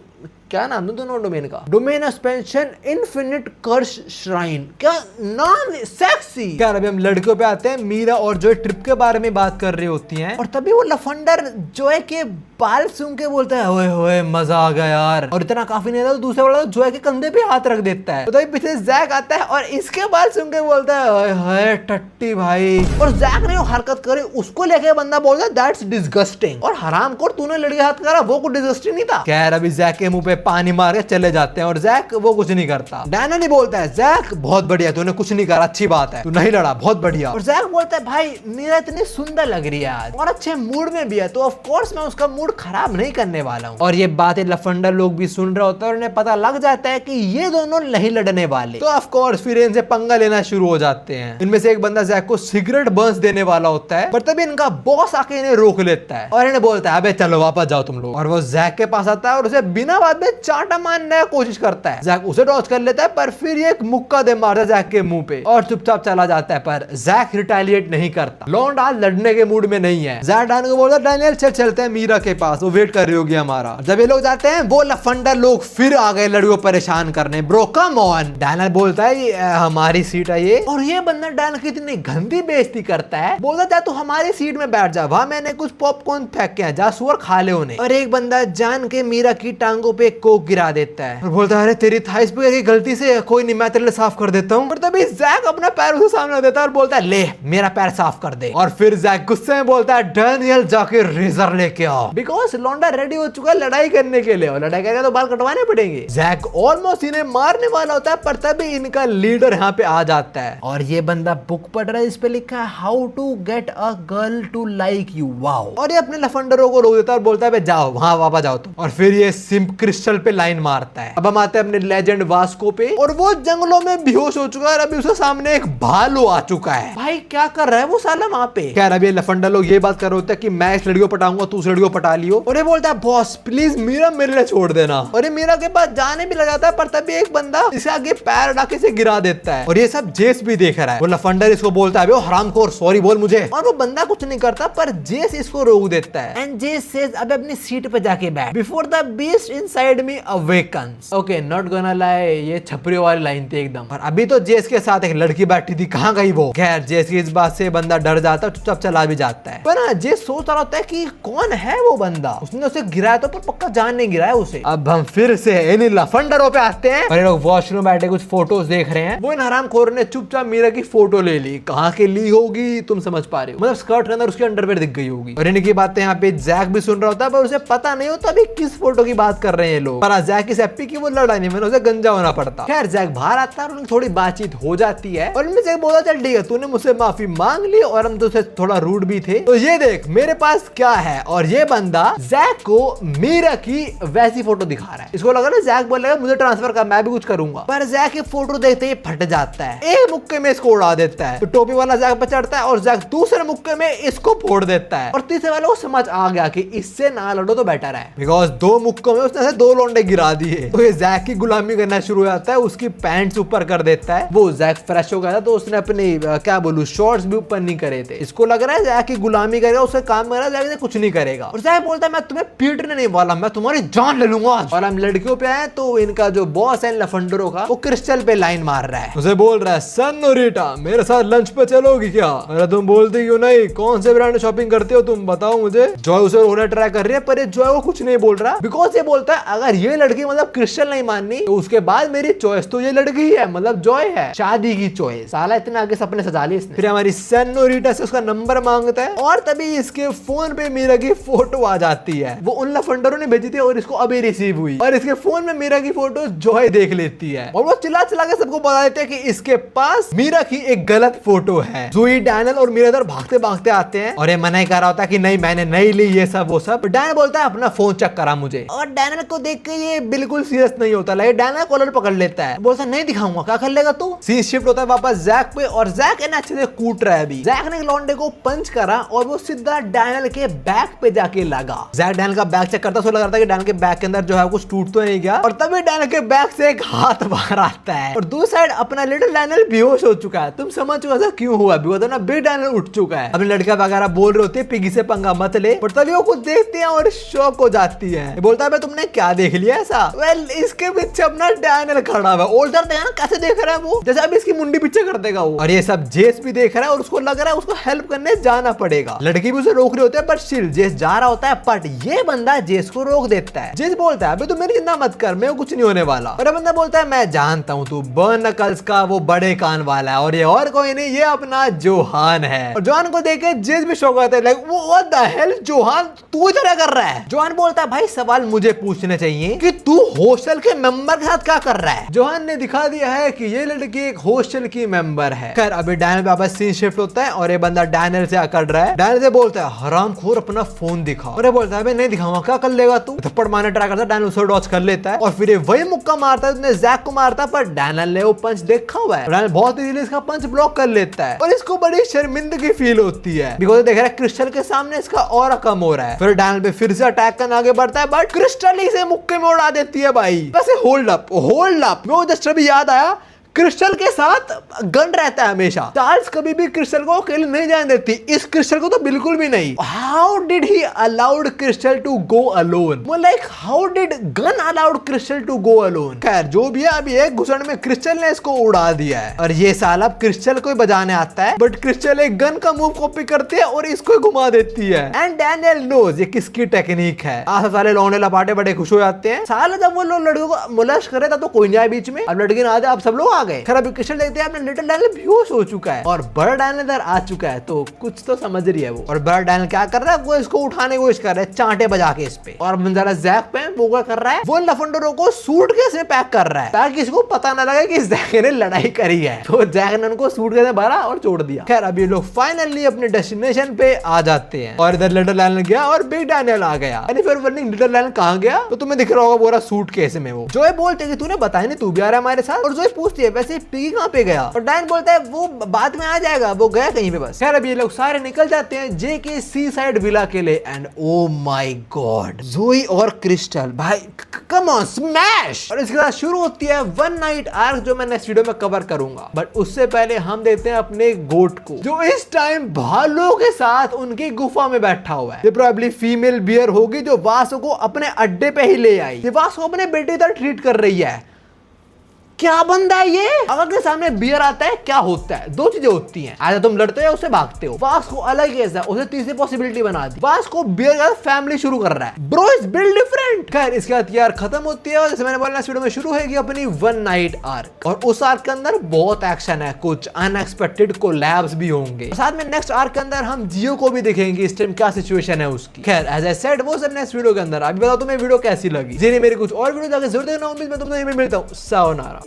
क्या नाम दोनों डोमेन का? डोमेन एक्सपेंशन इन्फिनिट कर्स श्राइन। क्या नाम, सेक्सी। क्या अभी हम लड़कियों पे आते हैं। मीरा और जो ट्रिप के बारे में बात कर रही होती हैं और तभी वो लफंडर जोए के बाल सुन के बोलता है ओए होए मजा आ गया यार। और इतना काफी नहीं था तो दूसरे वाला जोए के कंधे पे हाथ रख देता है। तो तभी पीछे जैक आता है और इसके बाल सुन के बोलता है ओए होए टट्टी भाई। और जैक ने वो हरकत करी उसको लेके बंदा बोलता है दैट्स डिस्गस्टिंग। और हरामखोर तूने लड़की हाथ करा, वो कुछ डिस्गस्टिंग नहीं था। खैर अभी जैक के मुंह पे पानी मार के चले जाते हैं और जैक वो कुछ नहीं करता। डायना नहीं बोलता है जैक बहुत बढ़िया, तूने कुछ नहीं करा, अच्छी बात है, तू नहीं लड़ा, बहुत बढ़िया। और जैक बोलता है भाई मीरा इतनी सुंदर लग रही है आज और अच्छे मूड में भी है, तो ऑफ कोर्स मैं उसका मूड खराब नहीं करने वाला हूँ। और ये बातें लफंडर लोग भी सुन रहे होते हैं और उन्हें पता लग जाता है कि ये दोनों नहीं लड़ने वाले। तो ऑफ कोर्स फिर इनसे पंगा लेना शुरू हो जाते हैं। इनमें से एक बंदा जैक को सिगरेट बर्न्स देने वाला होता है, पर तभी इनका बॉस आके इन्हें रोक लेता है और इन्हें बोलता है अबे चलो वापस जाओ तुम लोग। और वो जैक के पास आता है और उसे बिना बात में चाटा मारने की कोशिश करता है। जैक उसे डॉज कर लेता है पर फिर ये एक मुक्का दे मारता है जैक के मुंह पे और चुपचाप चला जाता है। पर जैक रिटेलिएट नहीं करता। लौंडा लड़ने के मूड में नहीं है। जैक डैनियल को बोलता है डैनियल चल चलते हैं मीरा के पास, वो वेट कर रही होगी हमारा। जब ये लोग जाते हैं वो लफंडर लोग फिर आ गए लड़कियों परेशान करने। Bro come on. डैनियल बोलता है ये हमारी सीट है ये। और ये बंदा डैनियल की इतनी गंदी बेइज्जती करता है, बोलता जा तू हमारी सीट में बैठ जा, वहां मैंने कुछ पॉपकॉर्न फेंके हैं, जा सुअर खा ले उन्हें। और एक बंदा जान के मीरा की टांगों पे कोक गिरा देता है और बोलता है अरे तेरी थाइस पे गलती से, कोई नहीं मैं तेरे लिए साफ कर देता हूँ। और तभी जैक अपना पैर उसके सामने देता है और बोलता है ले मेरा पैर साफ कर दे। और फिर जैक गुस्से में बोलता है डैनियल जाके रेजर लेके आओ, बिकॉज लौंडा रेडी हो चुका है लड़ाई करने के लिए और लड़ाई करेगा तो बाल कटवाने पड़ेंगे। जैक ऑलमोस्ट इन्हें मारने वाला होता है पर तभी इनका लीडर यहाँ पे आ जाता है और ये बंदा बुक पढ़ रहा है, इस पे लिखा है how to get a girl to like you. Wow. और ये अपने लफंडरों को रोक देता है और बोलता है जाओ वहां वापस जाओ तुम। और फिर ये सिंप क्रिस्टल पे लाइन मारता है। अब हम आते हैं अपने लेजेंड वास्को पे और वो जंगलों में बेहोश हो चुका है और अभी उसके सामने एक भालू आ चुका है। भाई क्या कर रहा है वो साला वहां पे। खैर अभी लफंडर लोग ये बात कर रहे होते हैं कि मैं इस लड़की को पटाऊंगा तू उस लड़की को पटा लियो। और ये बोलता है बॉस प्लीज मीरा मेरे लिए छोड़ देना। और ये मीरा के पास जाने भी लग जाता है पर तभी एक बंदा इसे आगे पैर डाके से गिरा देता है और ये सब जेस भी देख रहा है। वो लफंडर इसको बोलता है हरामखोर सॉरी बोल मुझे। और वो बंदा कुछ नहीं करता पर जेस इसको रोक देता है एंड जेस सेज अब अपनी सीट पे जाके बैठ before the beast inside me awakens. Okay not gonna lie, ये छपरी वाली लाइन थी एकदम। और अभी तो जेस के साथ एक लड़की बैठी थी, कहाँ गई वो। खैर जेस की इस बात से बंदा डर जाता है, चुपचाप चला भी जाता है। पर जेस सोच रहा होता है कि कौन है वो बंदा, उसने उसे गिराया तो पर पक्का जान नहीं गिराया उसे। अब हम फिर से इन लफंडरों पे आते हैं और ये लोग वॉशरूम बैठे कुछ फोटोज देख रहे हैं। वो इन हरामखोर ने चुपचाप मीरा की फोटो ले ली। कहाँ की ली होगी तुम समझ पा रहे हो, मतलब स्कर्ट के अंदर उसकी अंडरवेयर दिख गई होगी। और इनकी बातें यहाँ पे जैक भी सुन रहा होता है पर उसे पता नहीं होता अभी किस फोटो की बात कर रहे हैं लोग। पर जैक इस एप्पी की वो लड़ा नहीं, मैंने उसे गंजा होना पड़ता। खैर जैक बाहर आता है और उनकी थोड़ी बातचीत हो जाती है और इनमें जैक बोला चल ठीक है तूने मुझसे माफी मांग ली और हम तुझसे थोड़ा रूड भी थे, तो ये देख मेरे पास क्या है। और ये बंदा जैक को मीरा की वैसी फोटो दिखा रहा है। इसको लगा ना जैक बोलेगा मुझे ट्रांसफर कर मैं भी कुछ करूंगा, पर जैक की फोटो देखते ही फट जाता है, एक मुक्के में इसको उड़ा देता है। तो टोपी वाला जैक पे चढ़ता है और जैक दूसरे मुक्के में इसको फोड़ देता है। और तीसरे वाले को समझ आ गया कि इससे ना लड़ो तो बेटर है, बिकॉज दो मुक्कों में उसने दो लौंडे गिरा दिए। तो ये जैक की गुलामी करना शुरू हो जाता है, उसकी पैंट्स ऊपर कर देता है। वो जैक फ्रेश हो गया था तो उसने अपने क्या बोलूं शॉर्ट्स भी ऊपर नहीं करे थे। इसको लग रहा है जैक की गुलामी करेगा, उसका काम करेगा, जैक कुछ नहीं करेगा। और जैक बोलता है मैं तुम्हें पीटने नहीं वाला, मैं तुम्हारी जान ले लूंगा। और हम लड़कियों पे आए तो इनका जो बॉस है लफंडरों का, वो क्रिस्टल पे लाइन मार रहा है। उसे बोल रहा है सनोरिटा मेरे साथ लंच पे चलोगी क्या? अरे तुम बोलती क्यों नहीं, कौन से ब्रांड शॉपिंग करते हो तुम बताओ मुझे। जॉय उसे रोने ट्राई कर रही है पर ये जॉय वो कुछ नहीं बोल रहा, बिकॉज ये बोलता है अगर ये लड़की मतलब क्रिस्टल नहीं माननी तो उसके बाद मेरी चॉइस तो ये लड़की ही है, मतलब जॉय है, शादी की चॉइस। साला इतना आगे सपने सजा लिए इसने। फिर हमारी सनोरिटा से उसका नंबर मांगता है और तभी इसके फोन पे मीरा की फोटो आ जाती है, वो उन लफंडरों ने भेजी थी और इसको अभी रिसीव हुई, और इसके फोन में मीरा की फोटो जॉय देख लेती है और वो चिल्ला चिल्ला के सबको बता देते हैं कि इसके पास मीरा की एक गलत फोटो है। जोई, डैनियल और मीरा इधर भागते भागते आते हैं और ये मना ही कर रहा होता है कि नहीं मैंने नहीं ली ये सब वो सब। डैनियल बोलता है अपना फोन चेक करा मुझे, और डैनियल को देख के ये बिल्कुल सीरियस नहीं होता, लगे डैनियल कॉलर पकड़ लेता है, बोलता नहीं दिखाऊंगा, क्या कर लेगा तू। सीन शिफ्ट होता है वापस जैक पे और जैक इन्हें अच्छे से कूट रहा है। अभी जैक ने लौंडे को पंच करा और वो सीधा डैनियल के बैग पे जाके लगा। जैक डैनियल का बैग चेक करता, सो लग रहा था कि डैनियल के बैग के अंदर जो है कुछ टूट तो नहीं गया, और तभी डैनियल के बैग से एक हाथ बाहर आता है और दूसरी साइड अपना लिटिल डैनियल बेहोश हो चुका है। तुम समझ चुका था क्यों हुआ, ना बिग डैनियल उठ चुका है। अपने लड़का वगैरह बोल रहे होते पिगी से पंगा मत ले, पर तभी वो कुछ देखते हैं और शॉक हो जाती है। बोलता है तुमने क्या देख लिया ऐसा। वेल इसके पीछे अपना डैनियल खड़ा हुआ है, ओल्डर देखा ना कैसे देख रहा है वो, जैसे अभी इसकी मुंडी पीछे कर देगा वो। और ये सब जेस भी देख रहा है और उसको लग रहा है उसको हेल्प करने जाना पड़ेगा। लड़की भी उसे रोक रही होती है पर स्टिल जेस जा रहा होता है, बट ये बंदा जेस को रोक देता है। जेस बोलता है अबे तू मेरी चिंता मत कर, मैं कुछ नहीं होने वाला। और बंदा बोलता है मैं जानता हूँ तू बर्न नकल्स का वो बड़े कान वाला है, और ये और कोई नहीं, ये अपना जोहान है। और जोहान को देख के जेस भी शौक आता है, like what the hell Johan तू इधर क्या कर रहा है। जोहान बोलता है भाई सवाल मुझे पूछने चाहिए कि तू हॉस्टल के मेंबर के साथ क्या कर रहा है। जोहान ने दिखा दिया है कि ये लड़की एक हॉस्टल की मेंबर है। खैर अभी डैनियल वापस सीन शिफ्ट होता है और ये बंदा डैनियल से अकड़ रहा है। डैनियल से बोलता है हरामखोर अपना फोन दिखा, और ये बोलता है नहीं दिखाऊंगा, क्या कर लेगा तू। थप्पड़ मारने ट्राई करता है, डैनियल उसे डॉच कर लेता है और फिर ये वही मुक्का मारता है उसने जैक को मारता, पर डैनियल ने वो पंच देखा हुआ है। डैनियल बहुत इजीली इसका पंच ब्लॉक कर लेता है और इसको बड़ी शर्मिंदगी फील होती है, बिकॉज़ देख रहा है क्रिस्टल के सामने इसका ऑरा कम हो रहा है। फिर डैनियल पे फिर से अटैक करने आगे बढ़ता है, बट क्रिस्टल इसे मुक्के में उड़ा देती है भाई। वैसे होल्ड अप वो जस्ट अभी याद आया, क्रिस्टल के साथ गन रहता है हमेशा। चार्ल्स कभी भी क्रिस्टल को अकेले नहीं जाने देती, इस क्रिस्टल को तो बिल्कुल भी नहीं। How did he allowed Crystal to go alone, like how did गन allowed Crystal to go alone. खैर जो भी है, अभी एक घुसड़ में क्रिस्टल ने इसको उड़ा दिया है और ये साल अब क्रिस्टल को बजाने आता है, बट क्रिस्टल एक गन का मूव कॉपी करती है और इसको घुमा देती है। एंड डैनियल नोज ये किसकी टेक्निक है। आस साले लौंडे लपाटे बड़े खुश हो जाते हैं। साले जब वो लोग लड़कियों को मुलाश करे था तो कोई नहीं आया बीच में, अब लड़की ना आ जाए, अब सब लोग आ गए। खैर अभी क्रिस्टल देखते हैं अपने लिटिल डैनियल बेहोश हो चुका है और बड़ा डैनियल इधर आ चुका है, तो कुछ तो समझ रही है वो। और बड़ा डैनियल क्या कर रहा है, वो इसको उठाने की कोशिश कर रहा है चांटे बजा के इस पे, और जरा जैक पे वो क्या कर रहा है, वो लफंडरों को सूटकेस में पैक कर रहा है ताकि इसको पता ना लगे कि जैक ने लड़ाई करी है। तो जैक ने उनको सूटकेस में भरा और छोड़ दिया। खैर अभी लोग फाइनली अपने डेस्टिनेशन पे आ जाते हैं और इधर लिटिल डैनियल गया और बिग डैनियल आ गया। फिर वर्निंग लिटिल डैनियल कहाँ गया, तो तुम्हें दिख रहा होगा पूरा सूटकेस में। वो जोए बोलते हैं कि तूने बताया नहीं तू भी आ रहा है हमारे साथ, और जोए पूछती है वैसे पिगी कहाँ पे गया, और डैन बोलता है वो बाद में आ जाएगा, वो गया कहीं पे बस। खैर अभी ये लोग सारे निकल जाते हैं जे के सी साइड विला के लिए। एंड ओ माय गॉड, जोई और क्रिस्टल भाई कम ऑन स्मैश। और इसके साथ शुरू होती है वन नाइट आर्क जो मैं नेक्स्ट वीडियो में कवर करूंगा, बट उससे पहले हम देखते हैं अपने गोट को जो इस टाइम भालू के साथ उनकी गुफा में बैठा हुआ है। ये प्रोबेबली फीमेल बियर होगी जो वासु को अपने अड्डे पे ही ले आई। ये वासु को अपने बेटे तरह ट्रीट कर रही है। क्या बंदा है ये, अगर के सामने बियर आता है क्या होता है, दो चीजें होती हैं, आधा तुम लड़ते हो उससे भागते हो। वास को अलग ही ऐसा, उसे तीसरी पॉसिबिलिटी बना दी। वास को बियर का फैमिली शुरू कर रहा है, ब्रो इज बिल्ड डिफरेंट। खैर इसके बाद यार खत्म होती है और जैसे मैंने बोला इस वीडियो में शुरू होगी अपनी वन नाइट आर्क, और उस आर्क के अंदर बहुत एक्शन है, कुछ अनएक्सपेक्टेड कोलैब्स भी होंगे। साथ में नेक्स्ट आर्क के अंदर हम जियो को भी देखेंगे इस टाइम क्या सिचुएशन है उसकी। खैर एज आई सेड वो सब नेक्स्ट वीडियो के अंदर। अभी बताओ तुम्हें वीडियो कैसी लगी, जिन्हें मेरी कुछ और वीडियो जाकर जरूर देखना। उम्मीद मैं तुमसे मिलता हूँ, सायोनारा।